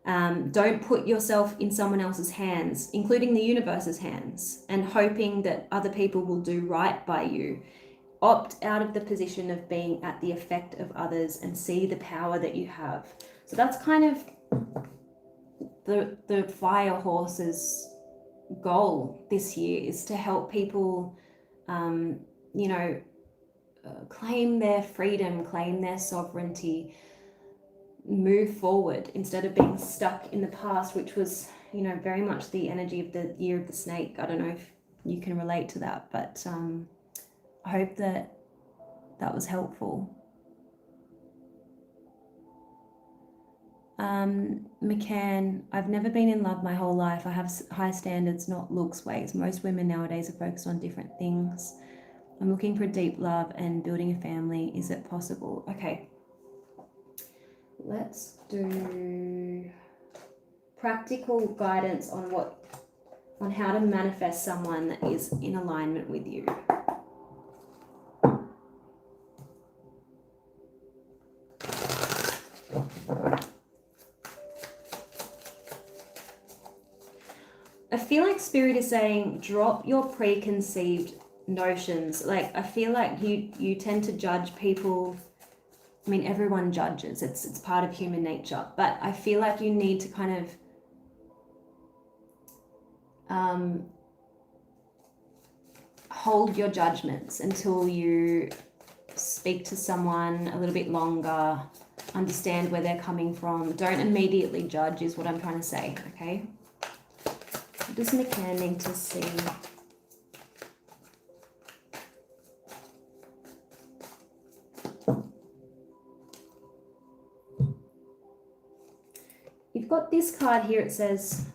Don't put yourself in someone else's hands, including the universe's hands, and hoping that other people will do right by you. Opt out of the position of being at the effect of others and see the power that you have. So that's kind of the fire horse's goal this year, is to help people, claim their freedom, claim their sovereignty, move forward instead of being stuck in the past, which was, very much the energy of the year of the snake. I don't know if you can relate to that, but I hope that was helpful. McCann, I've never been in love my whole life. I have high standards, not looks, ways. Most women nowadays are focused on different things. I'm looking for deep love and building a family. Is it possible? Okay. Let's do practical guidance on how to manifest someone that is in alignment with you. Spirit is saying, drop your preconceived notions. Like, I feel like you tend to judge people. I mean, everyone judges. It's part of human nature. But I feel like you need to kind of hold your judgments until you speak to someone a little bit longer, understand where they're coming from. Don't immediately judge is what I'm trying to say, okay? What does McCann need to see? You've got this card here. It says,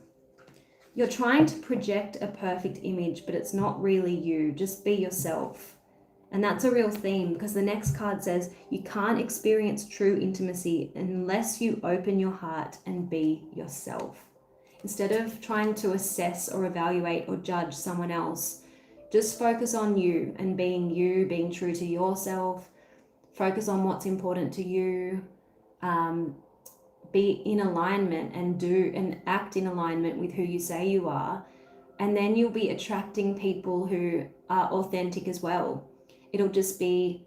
you're trying to project a perfect image, but it's not really you. Just be yourself. And that's a real theme, because the next card says you can't experience true intimacy unless you open your heart and be yourself. Instead of trying to assess or evaluate or judge someone else, just focus on you, being true to yourself. Focus on what's important to you. Be in alignment and do and act in alignment with who you say you are. And then you'll be attracting people who are authentic as well. It'll just be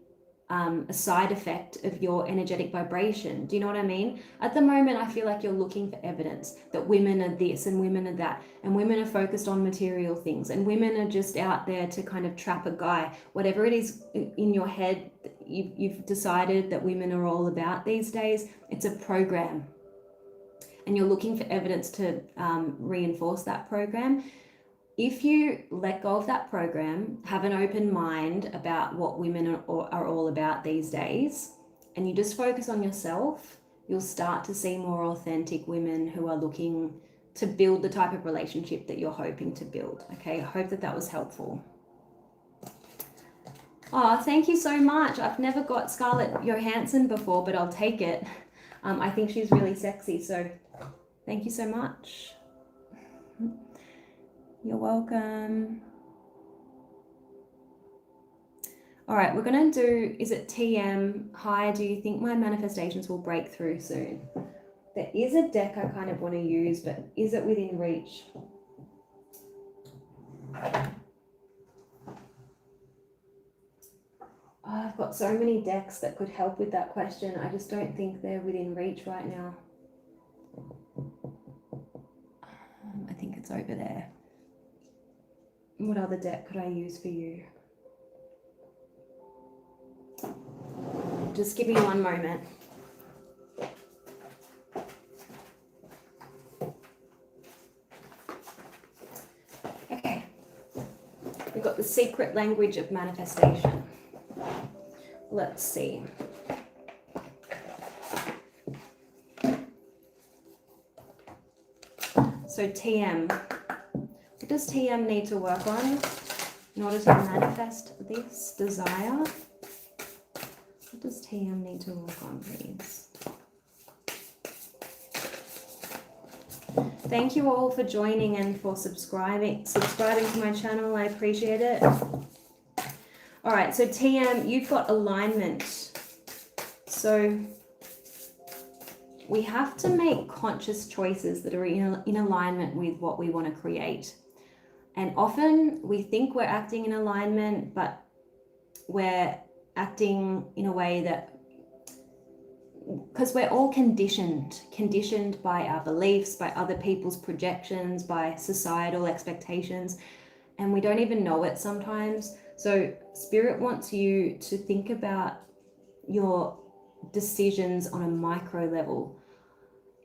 a side effect of your energetic vibration. Do you know what I mean? At the moment, I feel like you're looking for evidence that women are this and women are that, and women are focused on material things, and women are just out there to kind of trap a guy. Whatever it is in your head, you've decided that women are all about these days, it's a program. And you're looking for evidence to reinforce that program. If you let go of that program, have an open mind about what women are all about these days, and you just focus on yourself, you'll start to see more authentic women who are looking to build the type of relationship that you're hoping to build. Okay, I hope that was helpful. Oh, thank you so much. I've never got Scarlett Johansson before, but I'll take it. I think she's really sexy, so thank you so much. You're welcome. All right, we're going to do, is it TM? Hi, do you think my manifestations will break through soon? There is a deck I kind of want to use, but is it within reach? Oh, I've got so many decks that could help with that question. I just don't think they're within reach right now. I think it's over there. What other deck could I use for you? Just give me one moment. Okay. We've got the secret language of manifestation. Let's see. So TM. What does TM need to work on in order to manifest this desire? What does TM need to work on, please? Thank you all for joining and for subscribing to my channel. I appreciate it. All right, so TM, you've got alignment. So we have to make conscious choices that are in alignment with what we want to create. And often we think we're acting in alignment, but we're acting in a way that, because we're all conditioned by our beliefs, by other people's projections, by societal expectations, and we don't even know it sometimes. So Spirit wants you to think about your decisions on a micro level.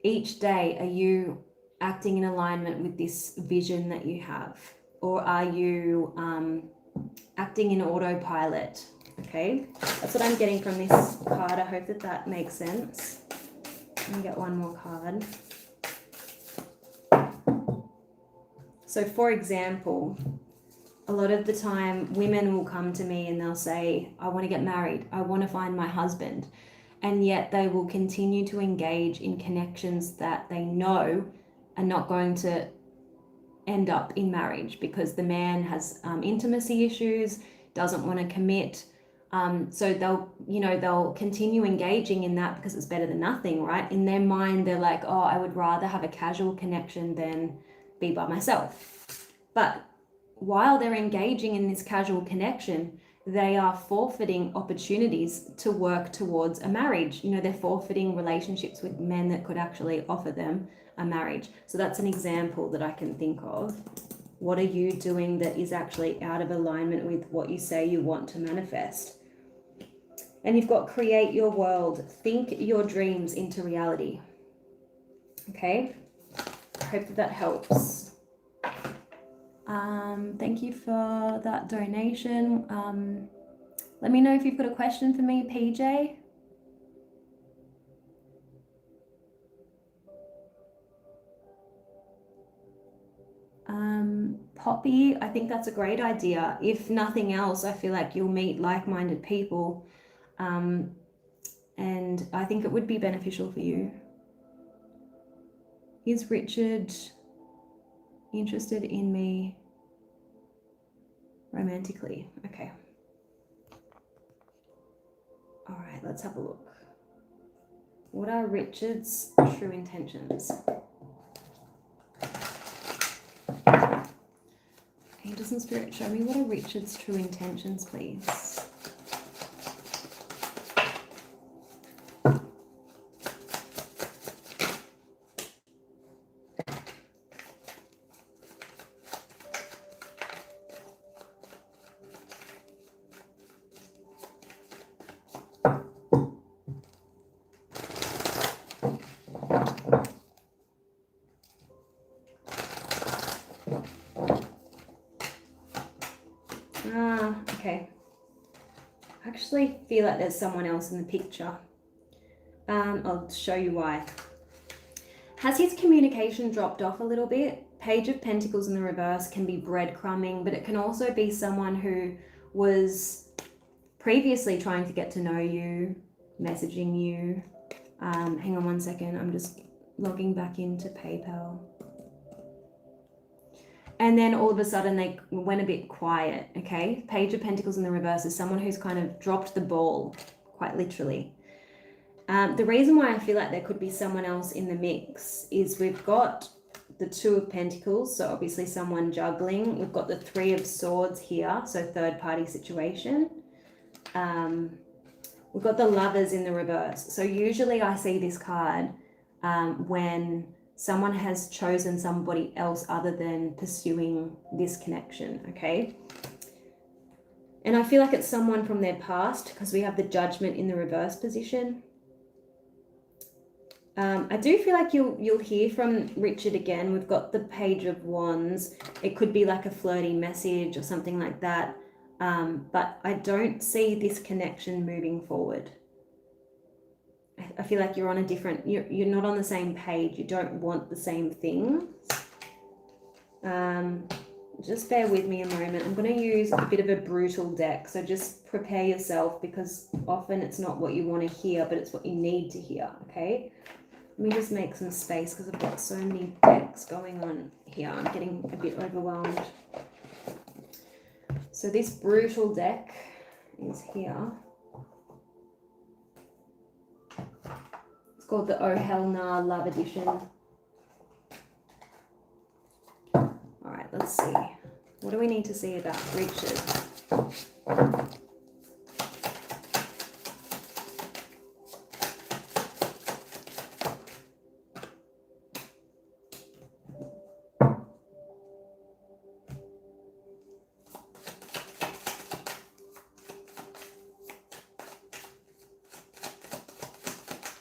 Each day, are you acting in alignment with this vision that you have? Or are you acting in autopilot? Okay, that's what I'm getting from this card. I hope that makes sense. Let me get one more card. So for example, a lot of the time women will come to me and they'll say, I want to get married, I want to find my husband, and yet they will continue to engage in connections that they know are not going to end up in marriage because the man has intimacy issues, doesn't want to commit. So they'll continue engaging in that because it's better than nothing, right? In their mind, they're like, oh, I would rather have a casual connection than be by myself. But while they're engaging in this casual connection, they are forfeiting opportunities to work towards a marriage. You know, they're forfeiting relationships with men that could actually offer them a marriage. So that's an example that I can think of. What are you doing that is actually out of alignment with what you say you want to manifest? And you've got create your world. Think your dreams into reality. Okay? I hope that helps. Thank you for that donation. Let me know if you've got a question for me, PJ. Poppy, I think that's a great idea. If nothing else, I feel like you'll meet like-minded people, and I think it would be beneficial for you. Is Richard interested in me romantically? Okay. All right, let's have a look. What are Richard's true intentions? Angels and Spirit, show me what are Richard's true intentions, please. Okay. I actually feel like there's someone else in the picture. I'll show you why. Has his communication dropped off a little bit? Page of Pentacles in the reverse can be breadcrumbing, but it can also be someone who was previously trying to get to know you, messaging you. Hang on one second. I'm just logging back into PayPal. And then all of a sudden they went a bit quiet, okay? Page of Pentacles in the reverse is someone who's kind of dropped the ball, quite literally. The reason why I feel like there could be someone else in the mix is we've got the Two of Pentacles, so obviously someone juggling. We've got the Three of Swords here, so third party situation. We've got the Lovers in the reverse. So usually I see this card when someone has chosen somebody else other than pursuing this connection, okay? And I feel like it's someone from their past because we have the Judgment in the reverse position. I do feel like you'll hear from Richard again. We've got the Page of Wands. It could be like a flirty message or something like that. But I don't see this connection moving forward. I feel like you're on a different, you're not on the same page. You don't want the same things. Just bear with me a moment. I'm going to use a bit of a brutal deck. So just prepare yourself because often it's not what you want to hear, but it's what you need to hear, okay? Let me just make some space because I've got so many decks going on here. I'm getting a bit overwhelmed. So this brutal deck is here. It's called the Oh Hell Nah Love Edition. All right, let's see. What do we need to see about Richard?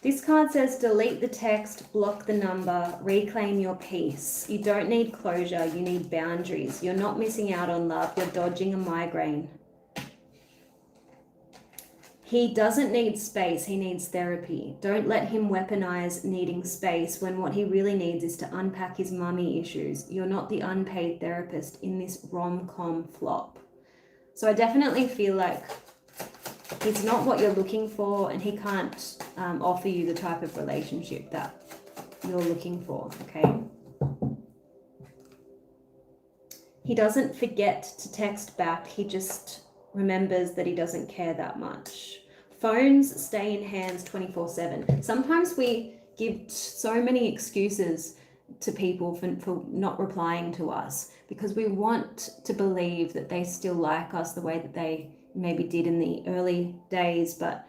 This card says delete the text, block the number, reclaim your peace. You don't need closure, you need boundaries. You're not missing out on love, you're dodging a migraine. He doesn't need space, he needs therapy. Don't let him weaponize needing space when what he really needs is to unpack his mummy issues. You're not the unpaid therapist in this rom-com flop. So I definitely feel like it's not what you're looking for, and he can't offer you the type of relationship that you're looking for, okay? He doesn't forget to text back. He just remembers that he doesn't care that much. Phones stay in hands 24/7. Sometimes we give so many excuses to people for not replying to us, because we want to believe that they still like us the way that they maybe did in the early days. But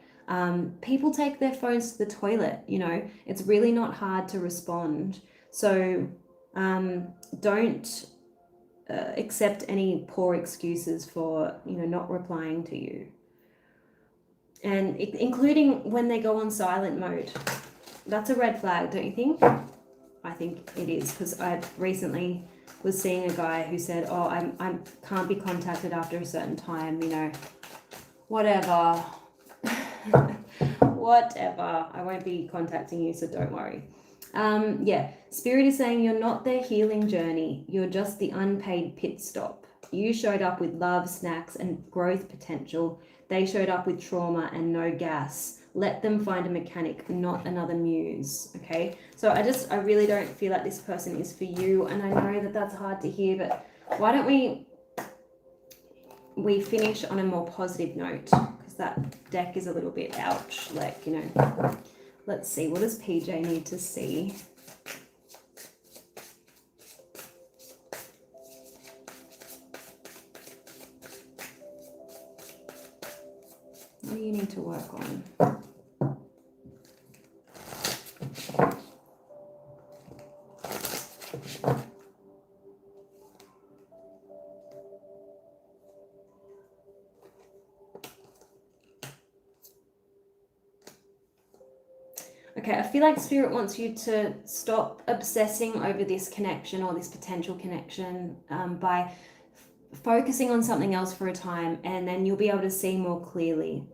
people take their phones to the toilet, you know. It's really not hard to respond. So don't accept any poor excuses for, you know, not replying to you. And including when they go on silent mode. That's a red flag, don't you think? I think it is, because I recently was seeing a guy who said, oh, I can't be contacted after a certain time, you know, whatever. Whatever. I won't be contacting you, so don't worry. Yeah, Spirit is saying you're not their healing journey. You're just the unpaid pit stop. You showed up with love, snacks, and growth potential. They showed up with trauma and no gas. Let them find a mechanic, not another muse. Okay, so I really don't feel like this person is for you, and I know that that's hard to hear, but why don't we finish on a more positive note, because that deck is a little bit ouch, like, you know. Let's see, what does PJ need to see? What do you need to work on? Okay, I feel like Spirit wants you to stop obsessing over this connection or this potential connection by focusing on something else for a time, and then you'll be able to see more clearly.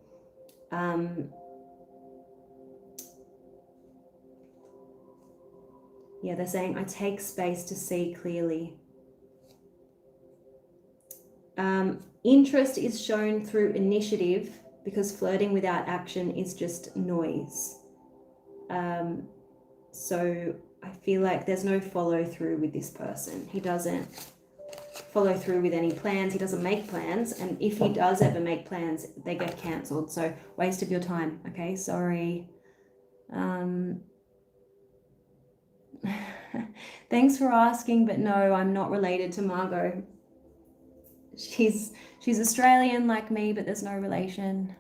Yeah, they're saying, I take space to see clearly. Interest is shown through initiative, because flirting without action is just noise. So I feel like there's no follow through with this person. He doesn't follow through with any plans. He doesn't make plans. And if he does ever make plans, they get cancelled. So waste of your time. Okay, sorry. Thanks for asking, but no, I'm not related to Margot. She's Australian like me, but there's no relation.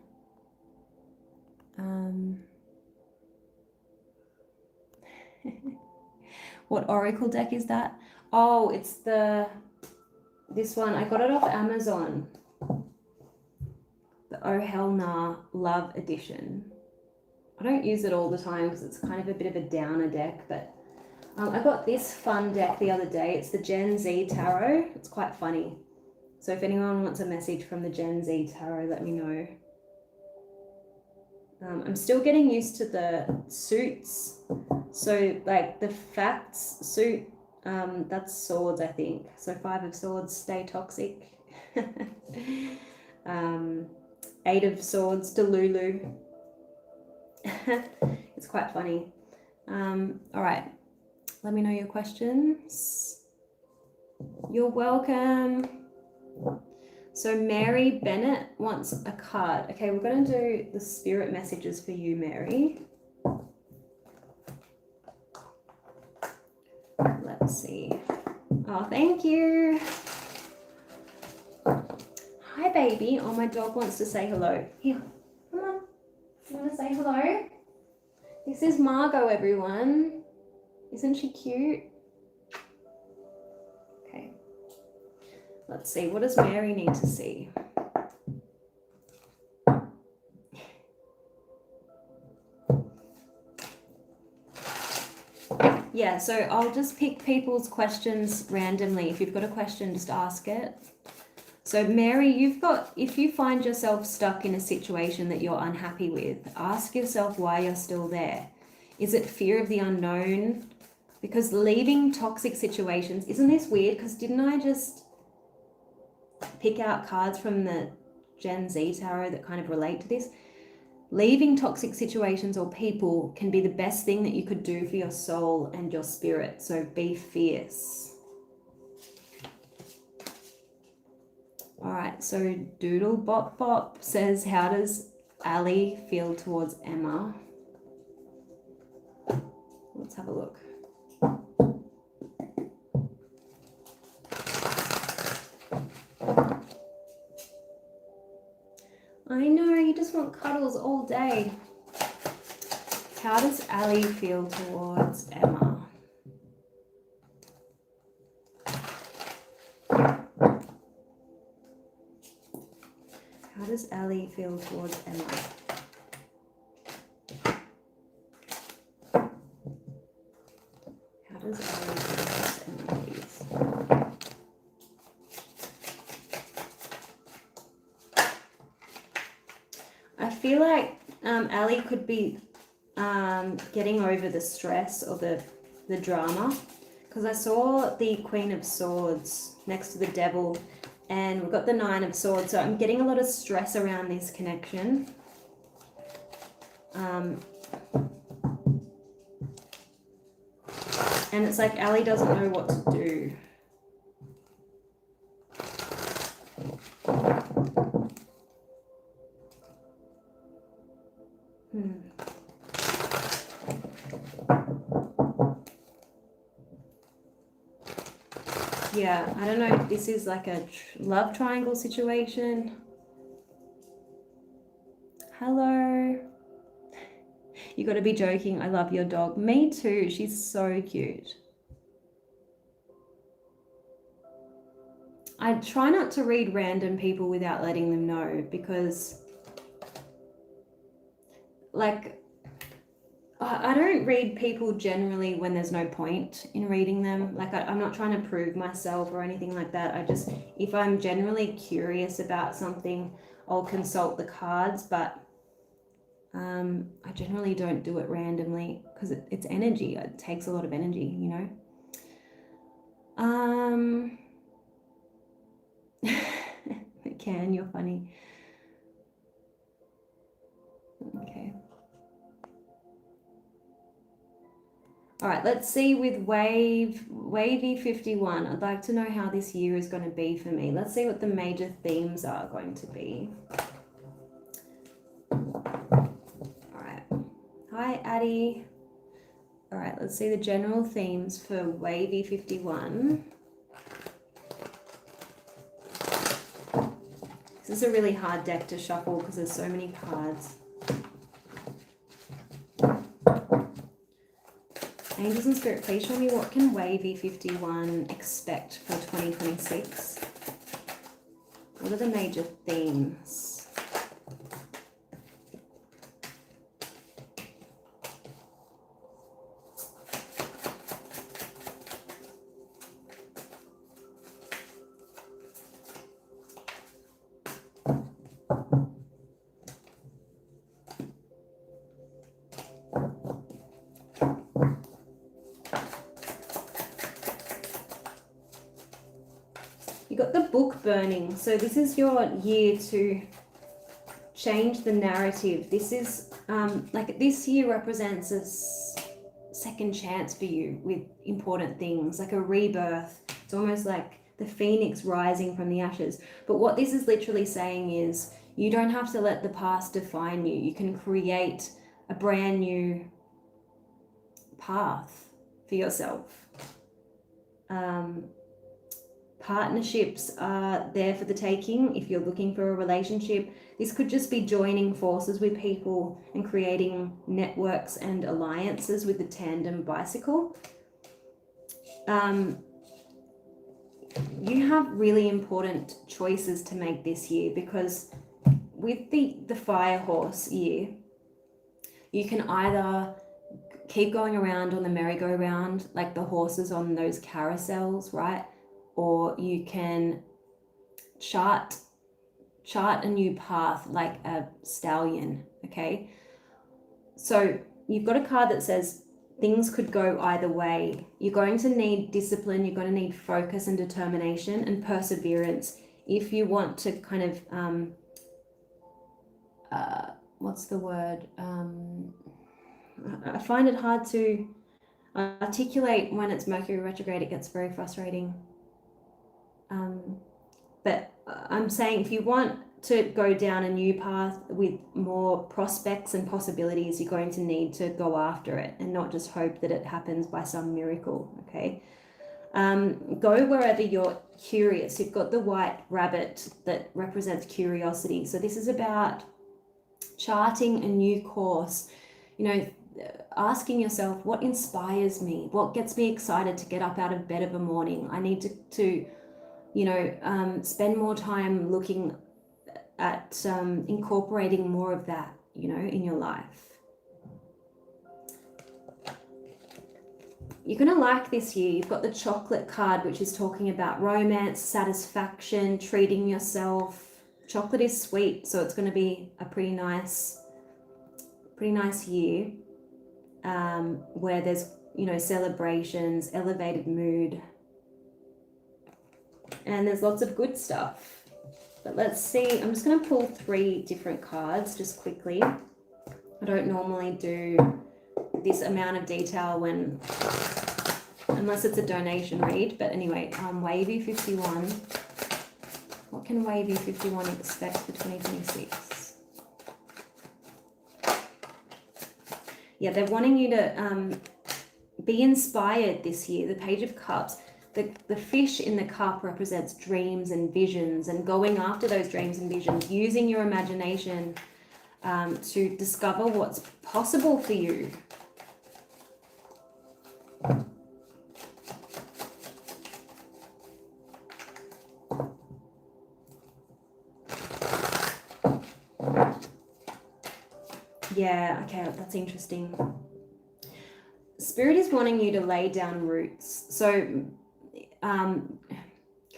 What oracle deck is that? Oh, it's this one. I got it off Amazon. The Oh Hell Nah Love Edition. I don't use it all the time because it's kind of a bit of a downer deck, but I got this fun deck the other day. It's the Gen Z Tarot. It's quite funny. So if anyone wants a message from the Gen Z Tarot, let me know. I'm still getting used to the suits. So like the facts suit, that's swords, I think. So 5 of Swords, stay toxic. 8 of Swords, Delulu. It's quite funny. All right, let me know your questions. You're welcome. So Mary Bennett wants a card. Okay, we're going to do the spirit messages for you, Mary. Let's see. Oh, thank you. Hi, baby. Oh, my dog wants to say hello. Here, come on. You want to say hello? This is Margot, everyone. Isn't she cute? Okay. Let's see. What does Mary need to see? Yeah, so I'll just pick people's questions randomly. If you've got a question, just ask it. So Mary, if you find yourself stuck in a situation that you're unhappy with, ask yourself why you're still there. Is it fear of the unknown? Because leaving toxic situations, isn't this weird? Because didn't I just pick out cards from the Gen Z Tarot that kind of relate to this? Leaving toxic situations or people can be the best thing that you could do for your soul and your spirit. So be fierce. All right, so Doodle Bop Bop says, how does Ali feel towards Emma? Let's have a look. I know, you just want cuddles all day. How does Ali feel towards Emma? How does Ali feel towards Emma? How does Ali feel towards Emma, please? I feel like Ali could be getting over the stress or the drama, because I saw the Queen of Swords next to the Devil, and we've got the Nine of Swords, so I'm getting a lot of stress around this connection. And it's like Ali doesn't know what to do. Yeah, I don't know if this is like a love triangle situation. Hello. You got to be joking. I love your dog. Me too. She's so cute. I try not to read random people without letting them know, because like I don't read people generally when there's no point in reading them. Like I'm not trying to prove myself or anything like that. I just, if I'm generally curious about something, I'll consult the cards, but I generally don't do it randomly, because it's energy. It takes a lot of energy, you know. Can, you're funny. Okay. All right, let's see with Wavy 51. I'd like to know how this year is going to be for me. Let's see what the major themes are going to be. All right. Hi, Addie. All right, let's see the general themes for Wavy 51. This is a really hard deck to shuffle because there's so many cards. Angels and Spirit, please show me what can Wavy 51 expect for 2026? What are the major themes? Burning. So this is your year to change the narrative. This is like this year represents a second chance for you with important things, like a rebirth. It's almost like the phoenix rising from the ashes. But what this is literally saying is you don't have to let the past define you. You can create a brand new path for yourself. Partnerships are there for the taking. If you're looking for a relationship, this could just be joining forces with people and creating networks and alliances with the tandem bicycle. You have really important choices to make this year, because with the fire horse year, you can either keep going around on the merry-go-round like the horses on those carousels, right? Or you can chart a new path like a stallion, okay? So you've got a card that says things could go either way. You're going to need discipline, you're going to need focus and determination and perseverance if you want to kind of, what's the word? I find it hard to articulate when it's Mercury retrograde. It gets very frustrating. But I'm saying if you want to go down a new path with more prospects and possibilities, you're going to need to go after it and not just hope that it happens by some miracle, okay? Go wherever you're curious. You've got the white rabbit that represents curiosity. So this is about charting a new course, you know, asking yourself, what inspires me? What gets me excited to get up out of bed of a morning? I need to you know, spend more time looking at incorporating more of that, you know, in your life. You're going to like this year. You've got the chocolate card, which is talking about romance, satisfaction, treating yourself. Chocolate is sweet, so it's going to be a pretty nice year where there's, you know, celebrations, elevated mood, and there's lots of good stuff. But let's see. I'm just going to pull 3 different cards just quickly. I don't normally do this amount of detail unless it's a donation read, but anyway, Wavy 51. What can Wavy 51 expect for 2026? Yeah, they're wanting you to be inspired this year. The Page of Cups. The fish in the cup represents dreams and visions, and going after those dreams and visions, using your imagination to discover what's possible for you. Yeah, okay, that's interesting. Spirit is wanting you to lay down roots. So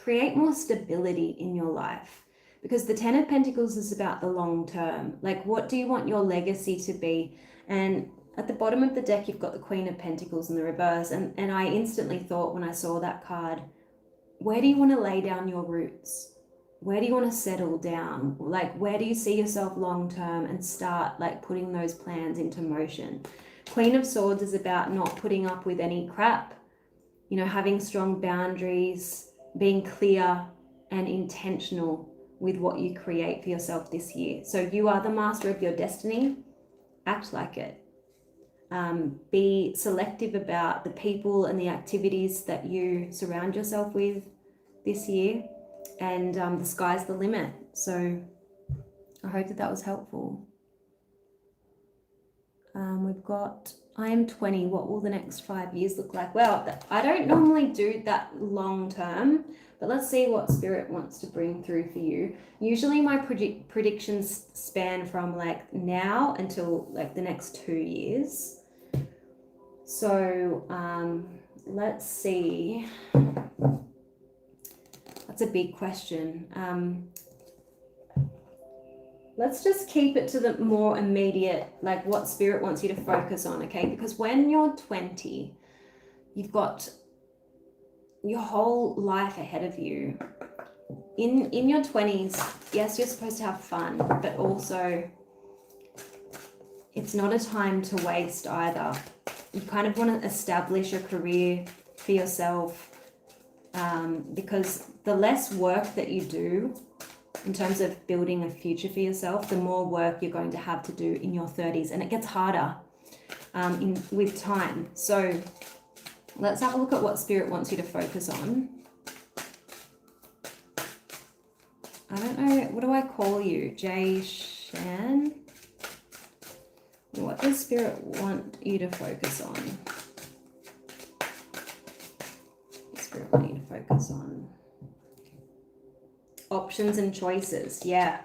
create more stability in your life, because the 10 of Pentacles is about the long term. Like, what do you want your legacy to be? And at the bottom of the deck, you've got the Queen of Pentacles in the reverse. And I instantly thought when I saw that card, where do you want to lay down your roots? Where do you want to settle down? Like, where do you see yourself long term, and start like putting those plans into motion? Queen of Swords is about not putting up with any crap, you know, having strong boundaries, being clear and intentional with what you create for yourself this year. So you are the master of your destiny. Act like it. Be selective about the people and the activities that you surround yourself with this year. And the sky's the limit. So I hope that was helpful. We've got, I am 20. What will the next 5 years look like? Well, I don't normally do that long term, but let's see what Spirit wants to bring through for you. Usually my predictions span from like now until like the next 2 years. So let's see. That's a big question. Let's just keep it to the more immediate, like what Spirit wants you to focus on, okay? Because when you're 20, you've got your whole life ahead of you. In your 20s, yes, you're supposed to have fun, but also it's not a time to waste either. You kind of want to establish a career for yourself, because the less work that you do in terms of building a future for yourself, the more work you're going to have to do in your 30s, and it gets harder with time. So let's have a look at what Spirit wants you to focus on. I don't know, what do I call you? Jay Shan? What does Spirit want you to focus on? Spirit want you to focus on options and choices. Yeah.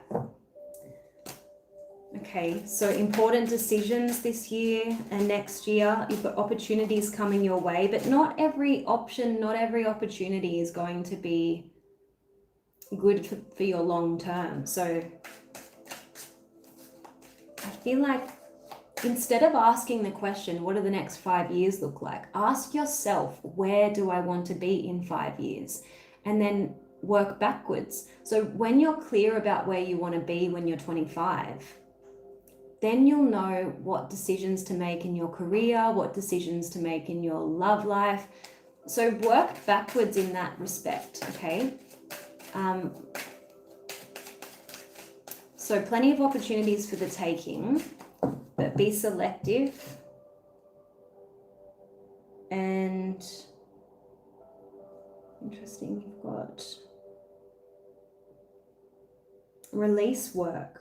Okay, so important decisions this year and next year. You've got opportunities coming your way, but not every option, not every opportunity is going to be good for your long term. So I feel like instead of asking the question, what do the next 5 years look like? Ask yourself, where do I want to be in 5 years? And then work backwards. So when you're clear about where you want to be when you're 25, then you'll know what decisions to make in your career, what decisions to make in your love life. So work backwards in that respect, okay? So plenty of opportunities for the taking, but be selective and Interesting. You've got release work.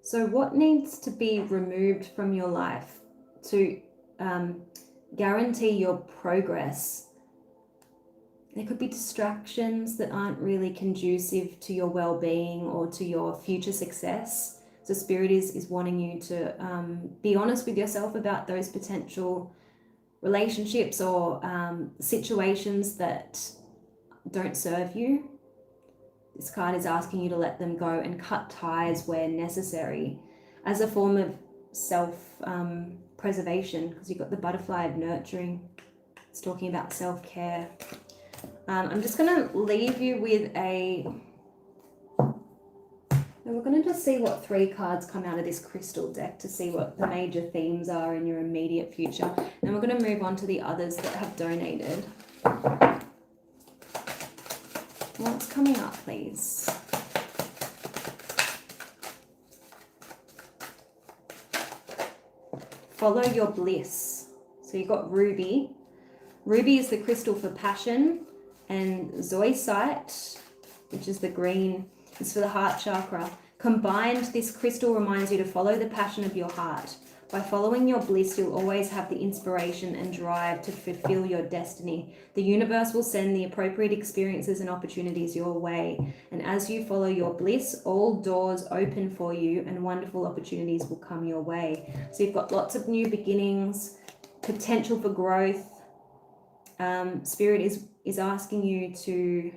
So what needs to be removed from your life to guarantee your progress? There could be distractions that aren't really conducive to your well-being or to your future success. So Spirit is wanting you to be honest with yourself about those potential relationships or situations that don't serve you. This card is asking you to let them go and cut ties where necessary as a form of self-preservation, because you've got the butterfly of nurturing. It's talking about self-care. I'm just going to leave you with and we're going to just see what 3 cards come out of this crystal deck to see what the major themes are in your immediate future. Then we're going to move on to the others that have donated. What's coming up, please? Follow your bliss. So you've got ruby. Ruby is the crystal for passion, and zoisite, which is the green, is for the heart chakra. Combined, this crystal reminds you to follow the passion of your heart. By following your bliss, you'll always have the inspiration and drive to fulfill your destiny. The universe will send the appropriate experiences and opportunities your way. And as you follow your bliss, all doors open for you and wonderful opportunities will come your way. So you've got lots of new beginnings, potential for growth. Spirit is asking you to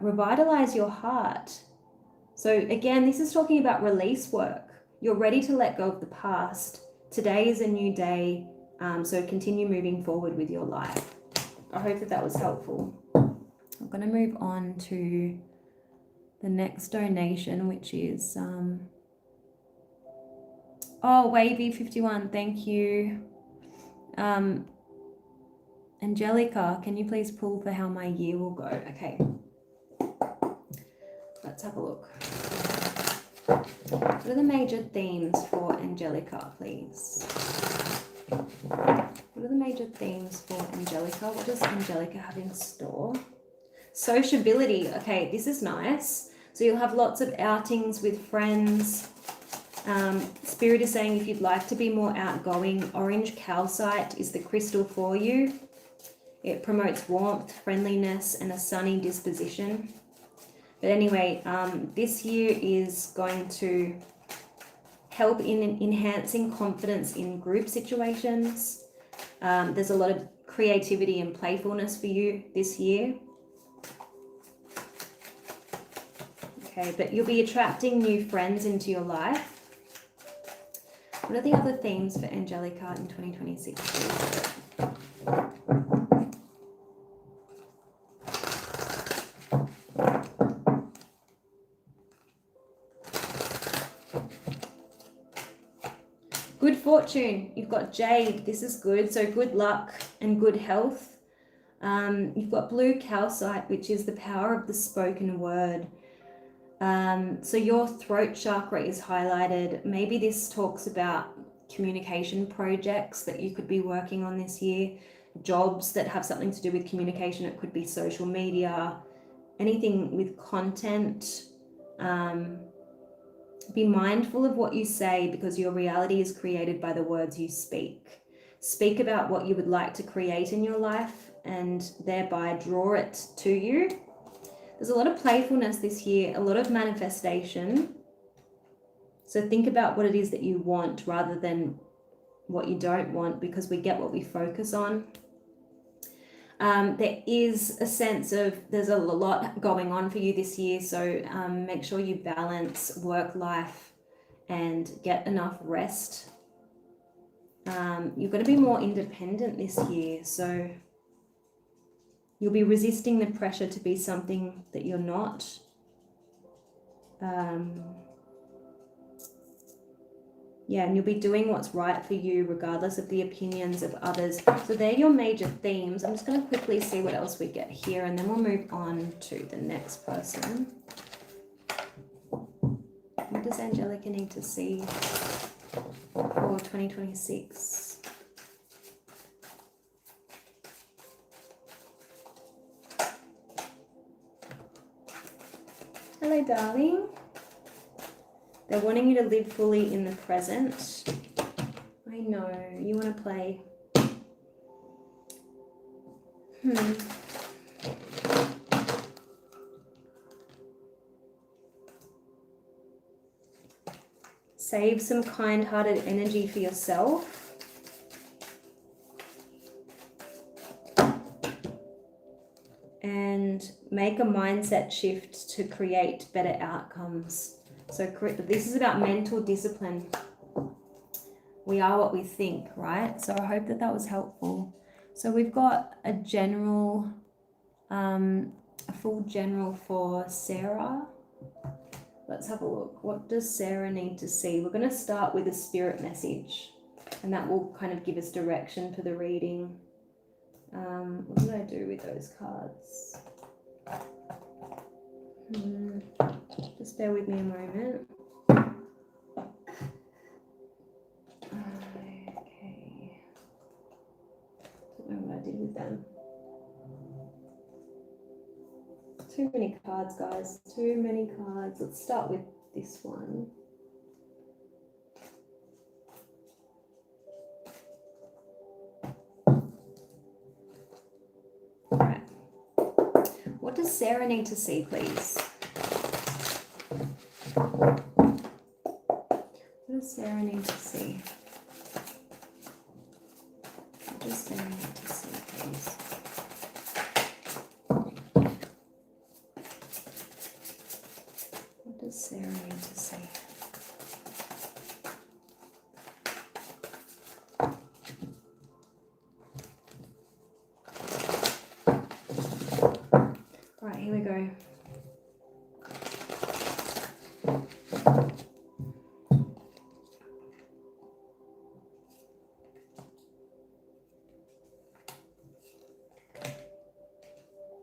revitalize your heart. So again, this is talking about release work. You're ready to let go of the past. Today is a new day, so continue moving forward with your life. I hope that was helpful. I'm going to move on to the next donation, which is Wavy 51, thank you. Angelica, can you please pull for how my year will go? Okay, let's have a look. What are the major themes for Angelica, please? What are the major themes for Angelica? What does Angelica have in store? Sociability. Okay, this is nice. So you'll have lots of outings with friends. Spirit is saying if you'd like to be more outgoing, orange calcite is the crystal for you. It promotes warmth, friendliness, and a sunny disposition. But anyway, this year is going to help in enhancing confidence in group situations. There's a lot of creativity and playfulness for you this year. Okay, but you'll be attracting new friends into your life. What are the other themes for Angelica in 2026? Good fortune. You've got jade. This is good. So good luck and good health. You've got blue calcite, which is the power of the spoken word. So your throat chakra is highlighted. Maybe this talks about communication projects that you could be working on this year, jobs that have something to do with communication. It could be social media, anything with content. Be mindful of what you say because your reality is created by the words you speak. Speak about what you would like to create in your life and thereby draw it to you. There's a lot of playfulness this year, a lot of manifestation. So think about what it is that you want rather than what you don't want, because we get what we focus on. There is a sense of there's a lot going on for you this year, so make sure you balance work life and get enough rest. You're going to be more independent this year, so you'll be resisting the pressure to be something that you're not. And you'll be doing what's right for you regardless of the opinions of others. So they're your major themes. I'm just going to quickly see what else we get here, and then we'll move on to the next person. What does Angelica need to see for 2026? Hello, darling. They're wanting you to live fully in the present. I know, you want to play. Save some kind-hearted energy for yourself. And make a mindset shift to create better outcomes. So this is about mental discipline. We are what we think, right? So I hope that that was helpful. So we've got a general, a full general for Sarah. Let's have a look. What does Sarah need to see? We're going to start with a spirit message, and that will kind of give us direction for the reading. What did I do with those cards? Just bear with me a moment. Okay. Don't know what I did with them. Too many cards, guys. Too many cards. Let's start with this one. All right. What does Sarah need to see, please? What does Sarah need to see? What does Sarah need to see, please? What does Sarah need to see? All right, here we go.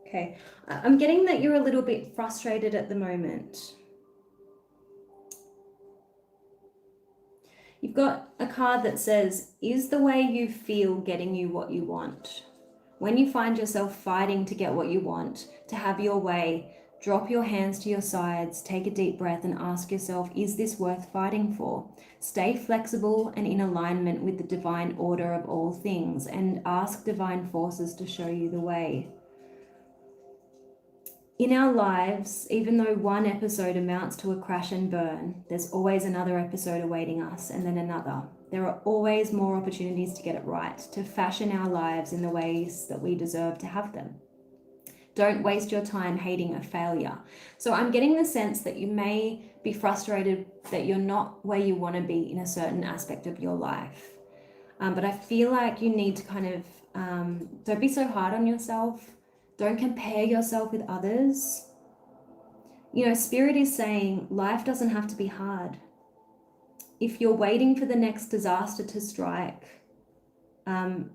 Okay, I'm getting that you're a little bit frustrated at the moment. You've got a card that says, is the way you feel getting you what you want? When you find yourself fighting to get what you want, to have your way, drop your hands to your sides, take a deep breath and ask yourself, is this worth fighting for? Stay flexible and in alignment with the divine order of all things, and ask divine forces to show you the way. In our lives, even though one episode amounts to a crash and burn, there's always another episode awaiting us, and then another. There are always more opportunities to get it right, to fashion our lives in the ways that we deserve to have them. Don't waste your time hating a failure. So I'm getting the sense that you may be frustrated that you're not where you want to be in a certain aspect of your life. But I feel like you need to kind of, don't be so hard on yourself. Don't compare yourself with others. You know, Spirit is saying life doesn't have to be hard. If you're waiting for the next disaster to strike, then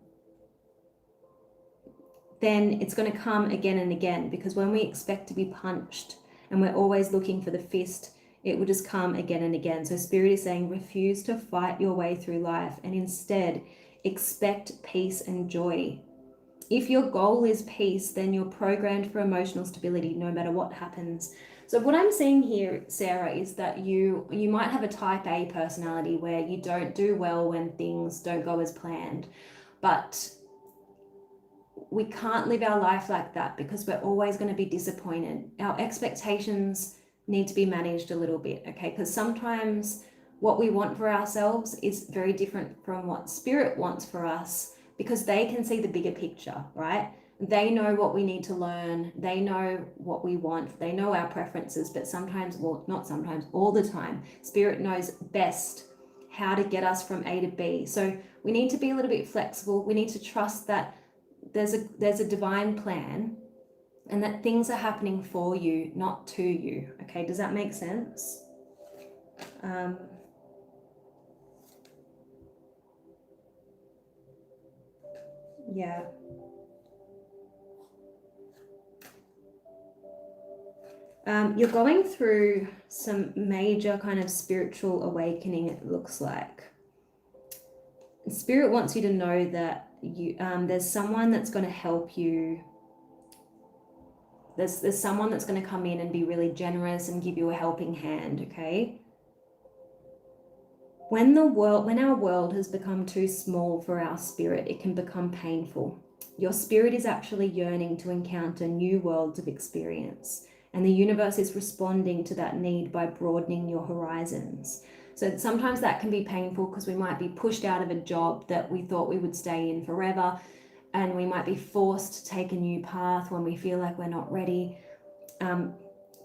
it's going to come again and again, because when we expect to be punched and we're always looking for the fist, it will just come again and again. So Spirit is saying refuse to fight your way through life and instead expect peace and joy. If your goal is peace, then you're programmed for emotional stability no matter what happens. So what I'm seeing here, Sarah, is that you might have a type A personality where you don't do well when things don't go as planned. But we can't live our life like that, because we're always going to be disappointed. Our expectations need to be managed a little bit, okay? Because sometimes what we want for ourselves is very different from what Spirit wants for us, because they can see the bigger picture, right? They know what we need to learn. They know what we want. They know our preferences, but sometimes, well, not sometimes, all the time, Spirit knows best how to get us from A to B. So we need to be a little bit flexible. We need to trust that there's a divine plan and that things are happening for you, not to you. Okay, does that make sense? Yeah. You're going through some major kind of spiritual awakening, it looks like. Spirit wants you to know that you there's someone that's going to help you There's someone that's going to come in and be really generous and give you a helping hand, okay? When our world has become too small for our spirit, it can become painful. Your spirit is actually yearning to encounter new worlds of experience, and the universe is responding to that need by broadening your horizons. So sometimes that can be painful because we might be pushed out of a job that we thought we would stay in forever, and we might be forced to take a new path when we feel like we're not ready. But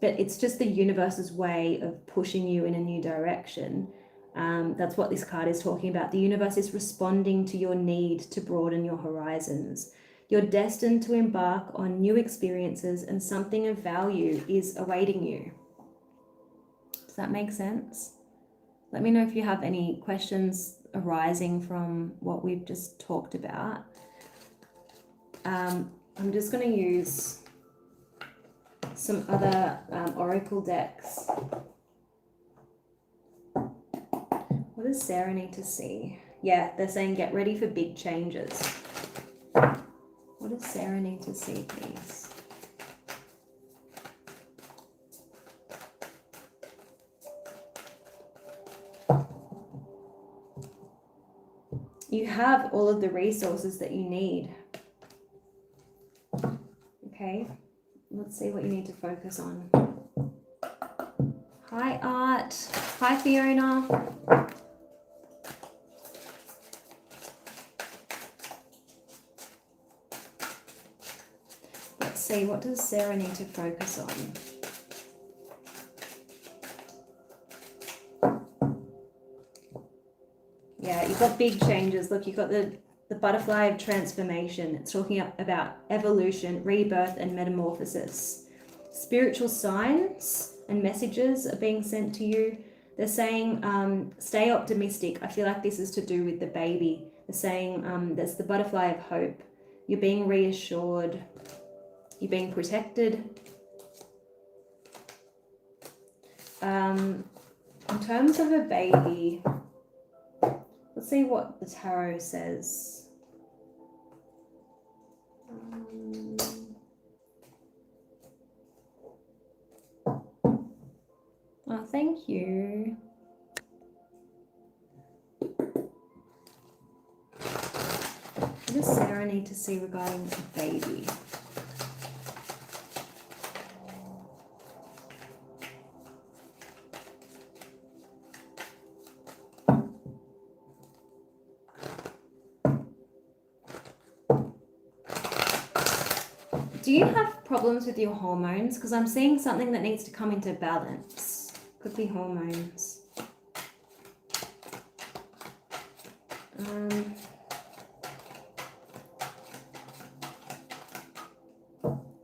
it's just the universe's way of pushing you in a new direction. That's what this card is talking about. The universe is responding to your need to broaden your horizons. You're destined to embark on new experiences, and something of value is awaiting you. Does that make sense? Let me know if you have any questions arising from what we've just talked about. I'm just going to use some other oracle decks. What does Sarah need to see? Yeah, they're saying get ready for big changes. What does Sarah need to see, please? You have all of the resources that you need. Okay, let's see what you need to focus on. Hi, Art. Hi, Fiona. Let's see, what does Sarah need to focus on? Yeah, you've got big changes. Look, you've got the butterfly of transformation. It's talking about evolution, rebirth, and metamorphosis. Spiritual signs and messages are being sent to you. They're saying, stay optimistic. I feel like this is to do with the baby. They're saying there's the butterfly of hope. You're being reassured. You're being protected. In terms of a baby, let's see what the tarot says. Oh, thank you. What does Sarah need to see regarding a baby? Do you have problems with your hormones? Because I'm seeing something that needs to come into balance. Could be hormones.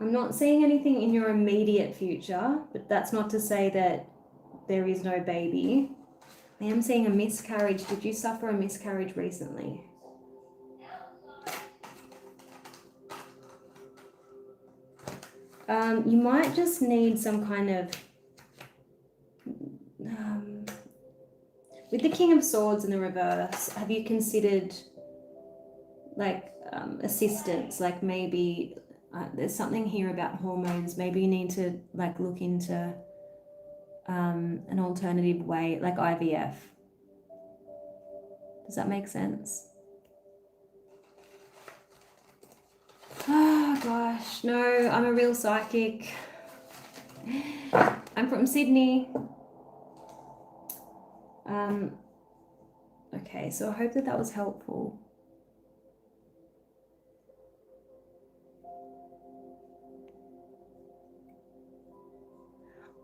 I'm not seeing anything in your immediate future, but that's not to say that there is no baby. I am seeing a miscarriage. Did you suffer a miscarriage recently? You might just need some kind of, with the King of Swords in the reverse, have you considered like assistance? Like maybe there's something here about hormones. Maybe you need to like look into an alternative way, like IVF. Does that make sense? Oh gosh, no, I'm a real psychic. I'm from Sydney. Okay, so I hope that was helpful.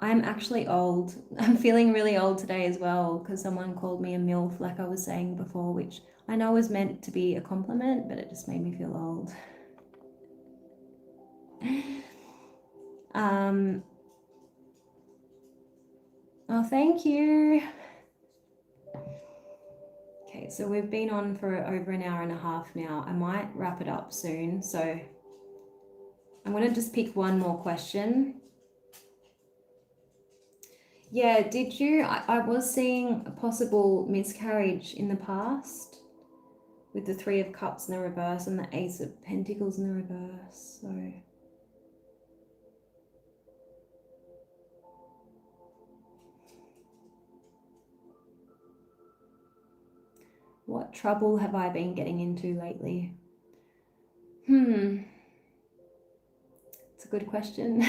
I'm actually old. I'm feeling really old today as well because someone called me a MILF, like I was saying before, which I know was meant to be a compliment, but it just made me feel old. Oh, thank you. Okay, so we've been on for over an hour and a half now. I might wrap it up soon, so I'm going to just pick one more question. Yeah, did you? I was seeing a possible miscarriage in the past with the Three of Cups in the reverse and the Ace of Pentacles in the reverse. So What trouble have I been getting into lately? It's a good question.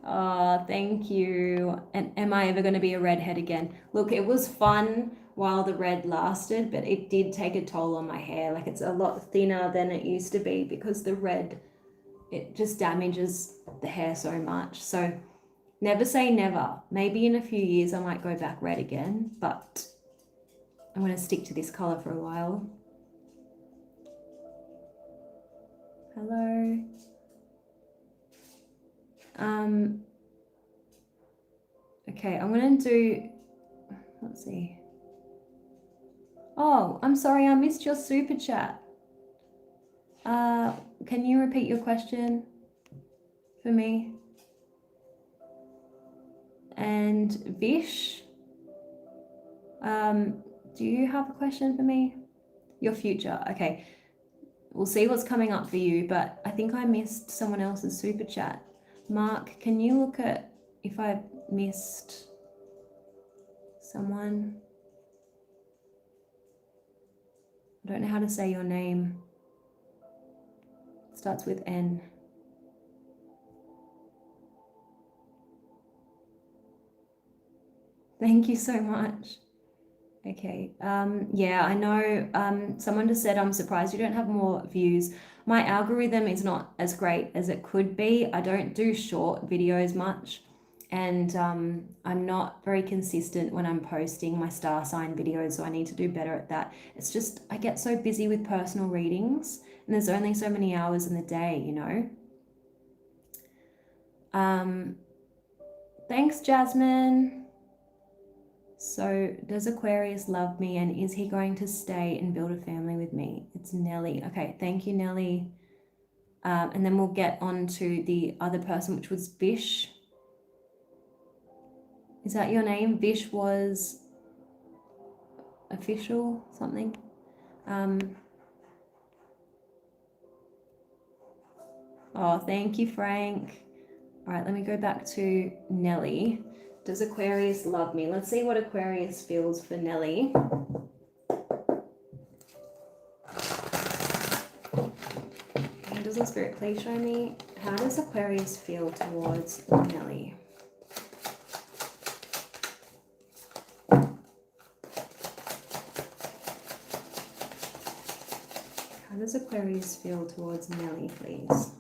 Oh, thank you. And am I ever going to be a redhead again? Look, it was fun while the red lasted, but it did take a toll on my hair. Like, it's a lot thinner than it used to be because the red, it just damages the hair so much. So never say never. Maybe in a few years I might go back red again, but I'm going to stick to this color for a while. Hello. Okay, I'm going to do, let's see. Oh, I'm sorry, I missed your super chat. Can you repeat your question for me? And Vish, do you have a question for me? Your future, okay. We'll see what's coming up for you, but I think I missed someone else's super chat. Mark, can you look at if I've missed someone? I don't know how to say your name. It starts with N. Thank you so much. Okay, yeah, I know someone just said, I'm surprised you don't have more views. My algorithm is not as great as it could be. I don't do short videos much, and I'm not very consistent when I'm posting my star sign videos, so I need to do better at that. It's just, I get so busy with personal readings, and there's only so many hours in the day, you know? Thanks, Jasmine. So, does Aquarius love me, and is he going to stay and build a family with me? It's Nelly. Okay, thank you, Nelly. And then we'll get on to the other person, which was Vish. Is that your name? Vish was official something? Oh, thank you, Frank. All right, let me go back to Nelly. Does Aquarius love me? Let's see what Aquarius feels for Nelly. Angels and Spirit, please show me, how does Aquarius feel towards Nelly? How does Aquarius feel towards Nelly, please?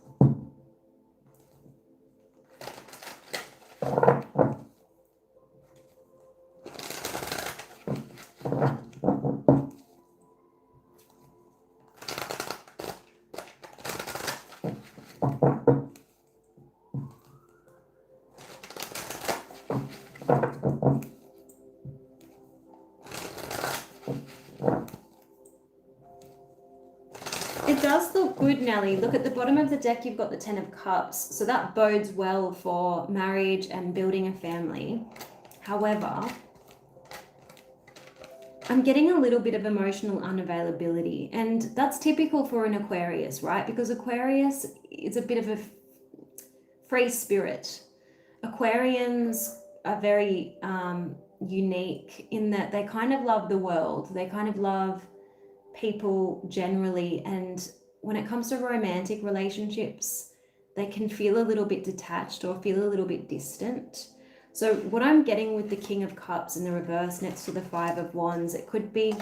It does look good, Nelly. Look at the bottom of the deck, you've got the 10 of Cups. So that bodes well for marriage and building a family. However, I'm getting a little bit of emotional unavailability. And that's typical for an Aquarius, right? Because Aquarius is a bit of a free spirit. Aquarians are very unique in that they kind of love the world. They kind of love people generally, and when it comes to romantic relationships, they can feel a little bit detached or feel a little bit distant. So what I'm getting with the King of Cups in the reverse next to the 5 of Wands, it could be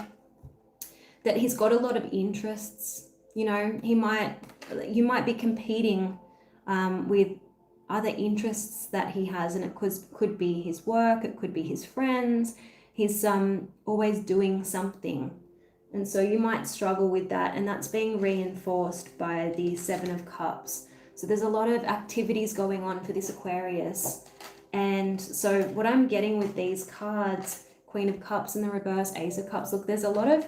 that he's got a lot of interests. You know, you might be competing with other interests that he has, and it could be his work, it could be his friends. He's always doing something. And so you might struggle with that, and that's being reinforced by the 7 of Cups. So there's a lot of activities going on for this Aquarius. And so what I'm getting with these cards, Queen of Cups in the reverse, Ace of Cups, look, there's a lot of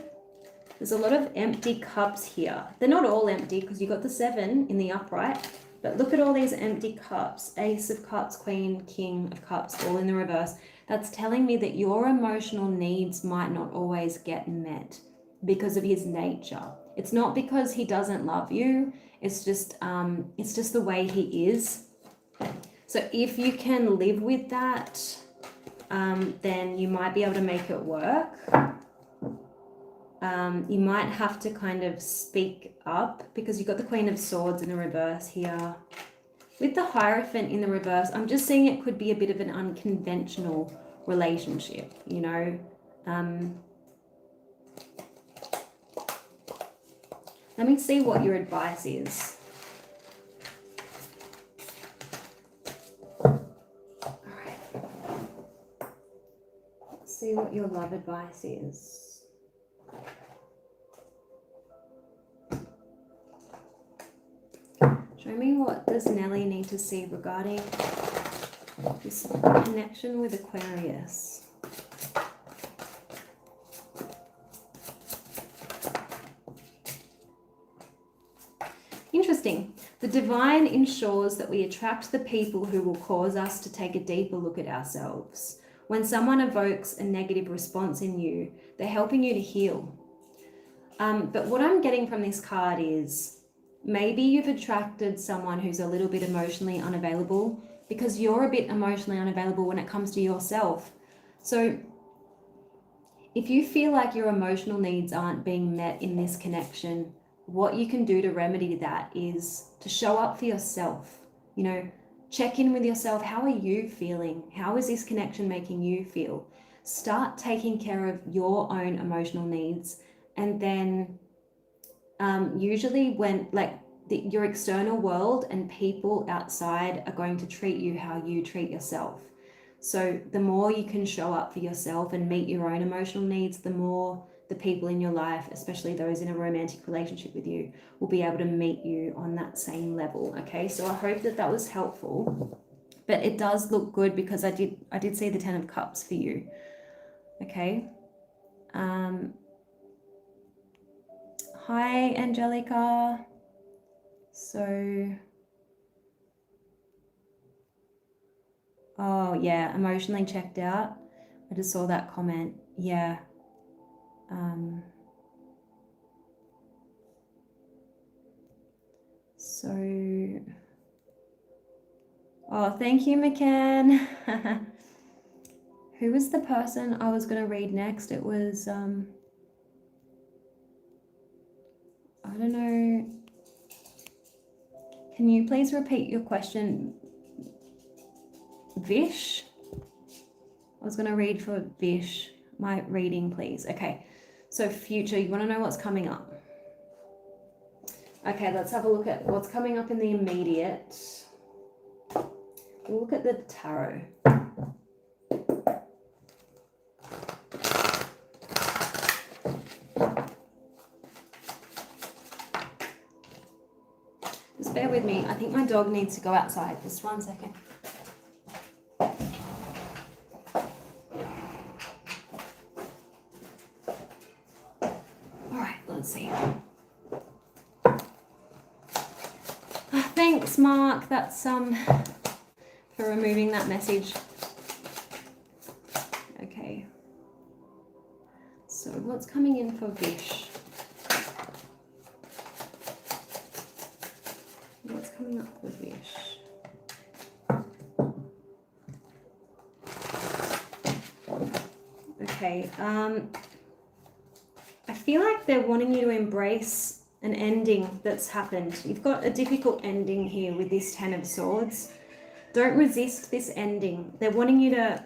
empty cups here. They're not all empty because you got the 7 in the upright, but look at all these empty cups, Ace of Cups, Queen, King of Cups, all in the reverse. That's telling me that your emotional needs might not always get met because of his nature. It's not because he doesn't love you. It's just the way he is. So if you can live with that, then you might be able to make it work. You might have to kind of speak up because you've got the Queen of Swords in the reverse here. With the Hierophant in the reverse, I'm just seeing it could be a bit of an unconventional relationship, you know. Let me see what your advice is. All right. Let's see what your love advice is. Show me what does Nelly need to see regarding this connection with Aquarius. Interesting. The divine ensures that we attract the people who will cause us to take a deeper look at ourselves. When someone evokes a negative response in you, they're helping you to heal. But what I'm getting from this card is maybe you've attracted someone who's a little bit emotionally unavailable because you're a bit emotionally unavailable when it comes to yourself. So if you feel like your emotional needs aren't being met in this connection, what you can do to remedy that is to show up for yourself. You know, check in with yourself. How are you feeling? How is this connection making you feel? Start taking care of your own emotional needs. And then usually when your external world and people outside are going to treat you how you treat yourself. So the more you can show up for yourself and meet your own emotional needs, the more the people in your life, especially those in a romantic relationship with you, will be able to meet you on that same level. Okay, so I hope that that was helpful. But it does look good because I did see the 10 of Cups for you. Okay. Hi, Angelica. So, oh yeah, emotionally checked out. I just saw that comment. Yeah. So, oh, thank you, McCann. Who was the person I was going to read next? It was, I don't know. Can you please repeat your question? Vish? I was going to read for Vish. My reading, please. Okay. So future, you want to know what's coming up? Okay, let's have a look at what's coming up in the immediate. We'll look at the tarot. Just bear with me. I think my dog needs to go outside. Just 1 second. All right, let's see. Thanks, Mark. That's for removing that message. Okay. So what's coming in for Vish? What's coming up for Vish? Okay. I feel like they're wanting you to embrace an ending that's happened. You've got a difficult ending here with this 10 of Swords. Don't resist this ending. They're wanting you to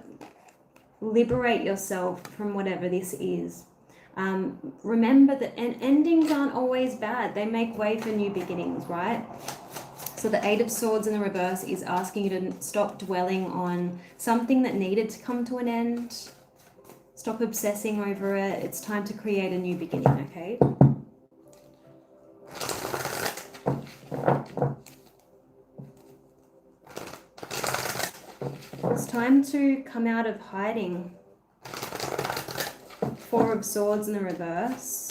liberate yourself from whatever this is. Remember that endings aren't always bad. They make way for new beginnings, right? So the 8 of Swords in the reverse is asking you to stop dwelling on something that needed to come to an end. Stop obsessing over it. It's time to create a new beginning, okay? It's time to come out of hiding. 4 of Swords in the reverse.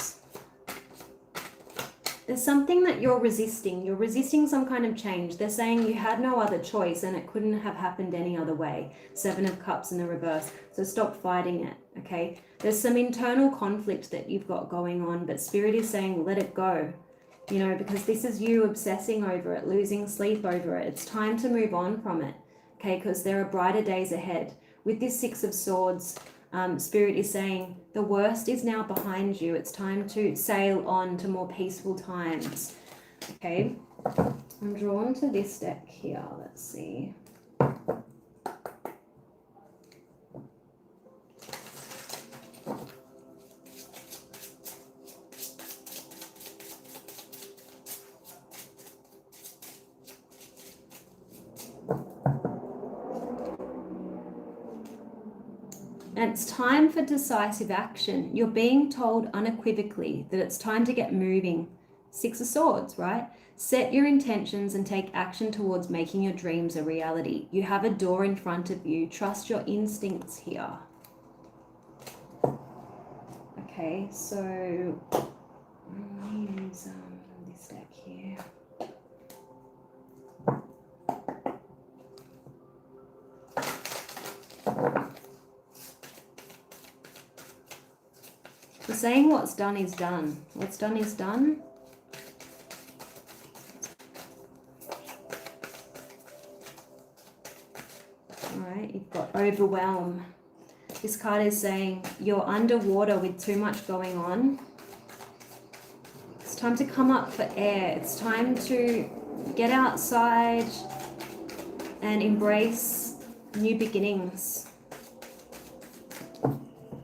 There's something that you're resisting. You're resisting some kind of change. They're saying you had no other choice and it couldn't have happened any other way. 7 of Cups in the reverse. So stop fighting it, okay? There's some internal conflict that you've got going on, but Spirit is saying let it go. You know, because this is you obsessing over it, losing sleep over it. It's time to move on from it, okay? Because there are brighter days ahead. with this Six of Swords, Spirit is saying the worst is now behind you. It's time to sail on to more peaceful times. Okay, I'm drawn to this deck here. Let's see. And it's time for decisive action. You're being told unequivocally that it's time to get moving. Six of Swords, right? Set your intentions and take action towards making your dreams a reality. You have a door in front of you. Trust your instincts here. Okay, so I'll use this deck here. So saying what's done is done. What's done is done. Alright, you've got overwhelm. This card is saying you're underwater with too much going on. It's time to come up for air. It's time to get outside and embrace new beginnings.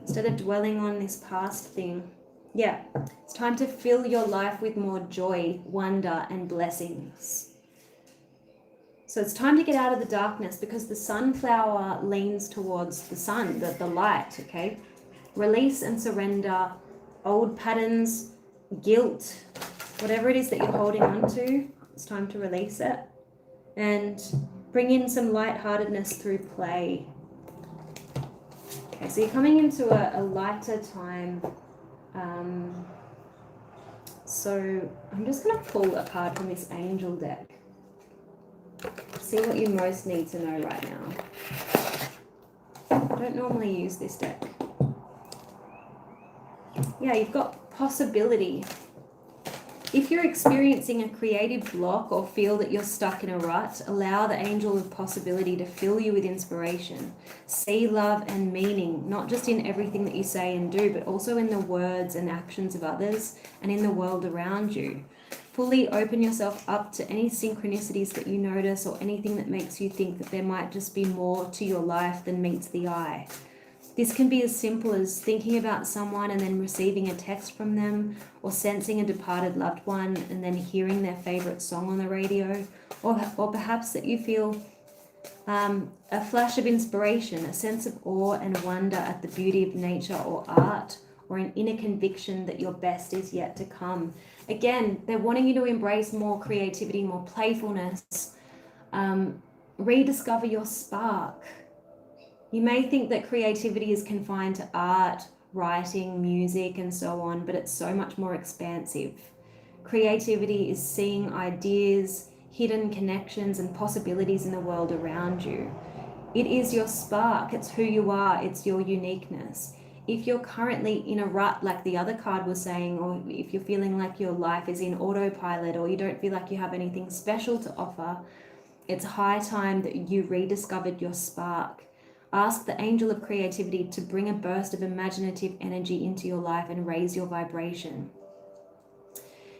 Instead of dwelling on this past thing. Yeah, it's time to fill your life with more joy, wonder, and blessings. So it's time to get out of the darkness because the sunflower leans towards the sun, the light, okay? Release and surrender old patterns, guilt, whatever it is that you're holding on to, it's time to release it. And bring in some lightheartedness through play. Okay, so you're coming into a lighter time. So I'm just going to pull a card from this angel deck. See what you most need to know right now. I don't normally use this deck. Yeah, you've got possibility. If you're experiencing a creative block or feel that you're stuck in a rut, allow the angel of possibility to fill you with inspiration. See love and meaning, not just in everything that you say and do, but also in the words and actions of others and in the world around you. Fully open yourself up to any synchronicities that you notice or anything that makes you think that there might just be more to your life than meets the eye. This can be as simple as thinking about someone and then receiving a text from them, or sensing a departed loved one and then hearing their favorite song on the radio, or perhaps that you feel a flash of inspiration, a sense of awe and wonder at the beauty of nature or art, or an inner conviction that your best is yet to come. Again, they're wanting you to embrace more creativity, more playfulness, rediscover your spark. You may think that creativity is confined to art, writing, music, and so on, but it's so much more expansive. Creativity is seeing ideas, hidden connections, and possibilities in the world around you. It is your spark, it's who you are, it's your uniqueness. If you're currently in a rut, like the other card was saying, or if you're feeling like your life is in autopilot, or you don't feel like you have anything special to offer, it's high time that you rediscovered your spark. Ask the angel of creativity to bring a burst of imaginative energy into your life and raise your vibration.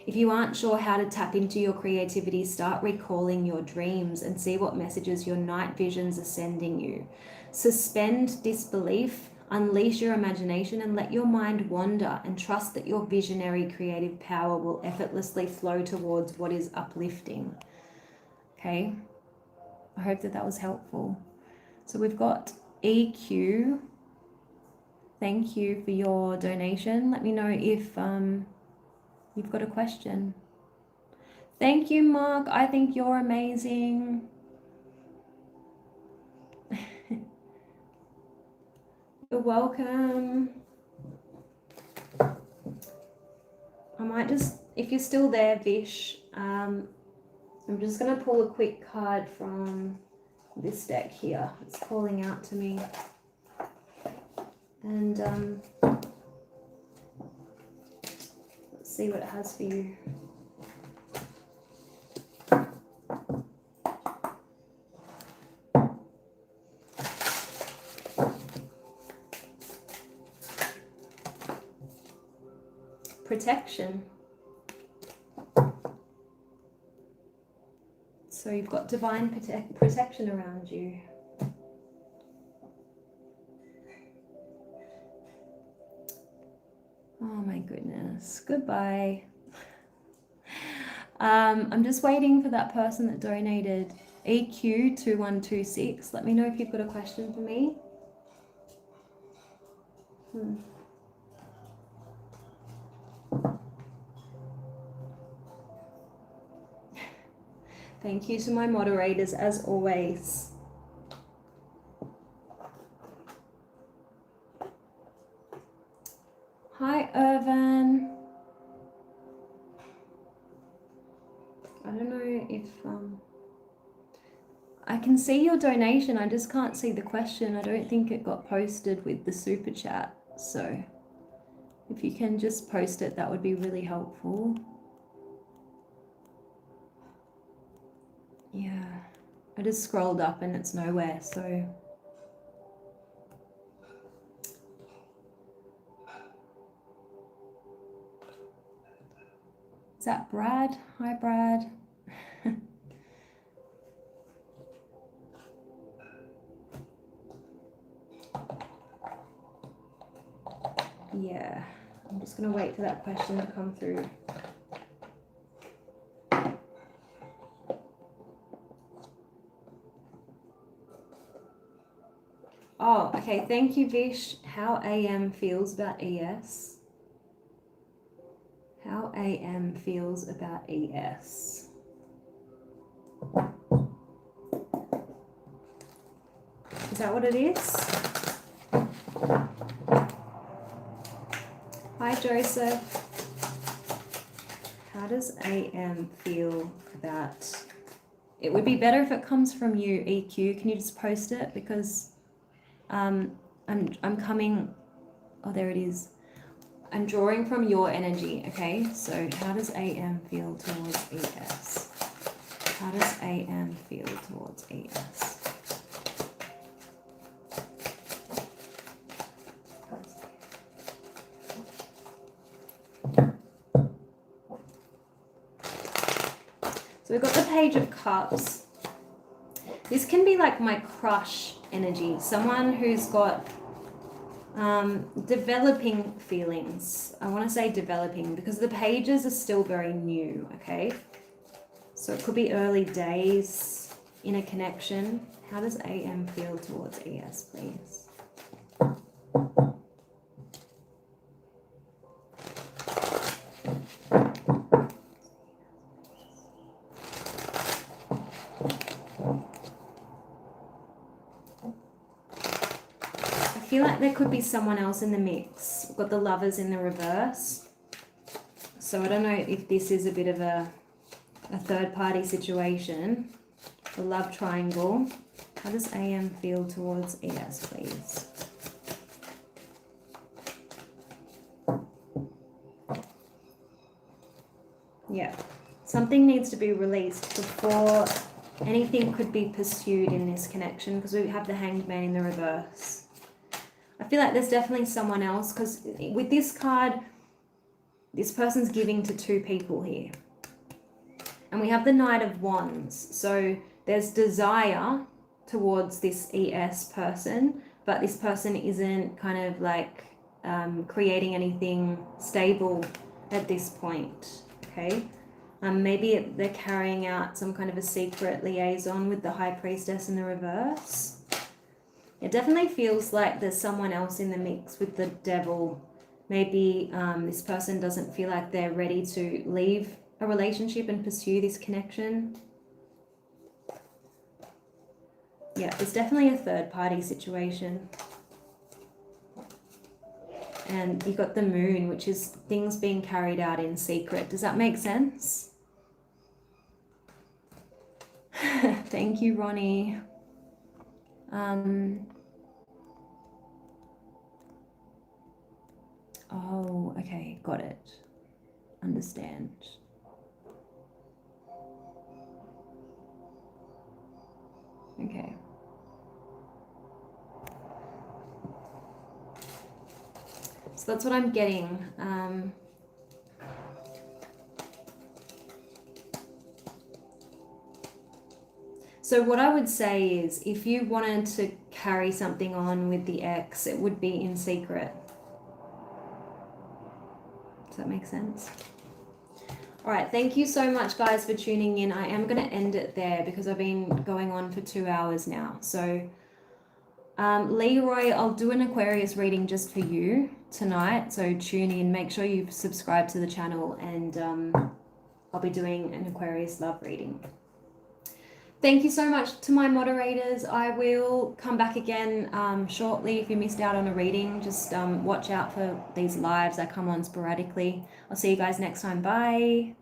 If you aren't sure how to tap into your creativity, start recalling your dreams and see what messages your night visions are sending you. Suspend disbelief, unleash your imagination, and let your mind wander, and trust that your visionary creative power will effortlessly flow towards what is uplifting. Okay, I hope that was helpful. So we've got EQ. Thank you for your donation. Let me know if you've got a question. Thank you, Mark. I think you're amazing. You're welcome. I might just, if you're still there, Vish, I'm just going to pull a quick card from this deck here. It's calling out to me. And let's see what it has for you. protection. So you've got divine protection around you. Oh my goodness. Goodbye. I'm just waiting for that person that donated EQ2126. Let me know if you've got a question for me. Thank you to my moderators as always. Hi, Irvin. I don't know if I can see your donation. I just can't see the question. I don't think it got posted with the super chat. So if you can just post it, that would be really helpful. Yeah, I just scrolled up and it's nowhere, so. Is that Brad? Hi, Brad. Yeah, I'm just gonna wait for that question to come through. Oh, okay, thank you, Vish. How AM feels about ES. How AM feels about ES. Is that what it is? Hi, Joseph. How does AM feel about... It would be better if it comes from you, EQ. Can you just post it? Because I'm coming... Oh, there it is. I'm drawing from your energy, okay? So how does AM feel towards ES? How does AM feel towards ES? So we've got the Page of Cups. This can be like my crush energy. Someone who's got developing feelings. I want to say developing because the pages are still very new, okay? So it could be early days in a connection. How does AM feel towards ES, please? I feel like there could be someone else in the mix. We've got the Lovers in the reverse. So I don't know if this is a bit of a third party situation. The love triangle. How does AM feel towards ES, please? Yeah. Something needs to be released before anything could be pursued in this connection because we have the Hanged Man in the reverse. I feel like there's definitely someone else because with this card, this person's giving to two people here. And we have the Knight of Wands. So there's desire towards this ES person, but this person isn't kind of like creating anything stable at this point, okay? Maybe they're carrying out some kind of a secret liaison with the High Priestess in the reverse. It definitely feels like there's someone else in the mix with the Devil. Maybe this person doesn't feel like they're ready to leave a relationship and pursue this connection. Yeah, it's definitely a third party situation. And you've got the Moon, which is things being carried out in secret. Does that make sense? Thank you, Ronnie. Oh, okay, got it. Understand. Okay. So that's what I'm getting. So what I would say is if you wanted to carry something on with the ex, it would be in secret. Does that make sense? All right, thank you so much, guys, for tuning in. I am going to end it there because I've been going on for 2 hours now. So Leroy, I'll do an Aquarius reading just for you tonight. So tune in, make sure you subscribe to the channel, and I'll be doing an Aquarius love reading. Thank you so much to my moderators. I will come back again shortly. If you missed out on a reading, just watch out for these lives. I come on sporadically. I'll see you guys next time. Bye.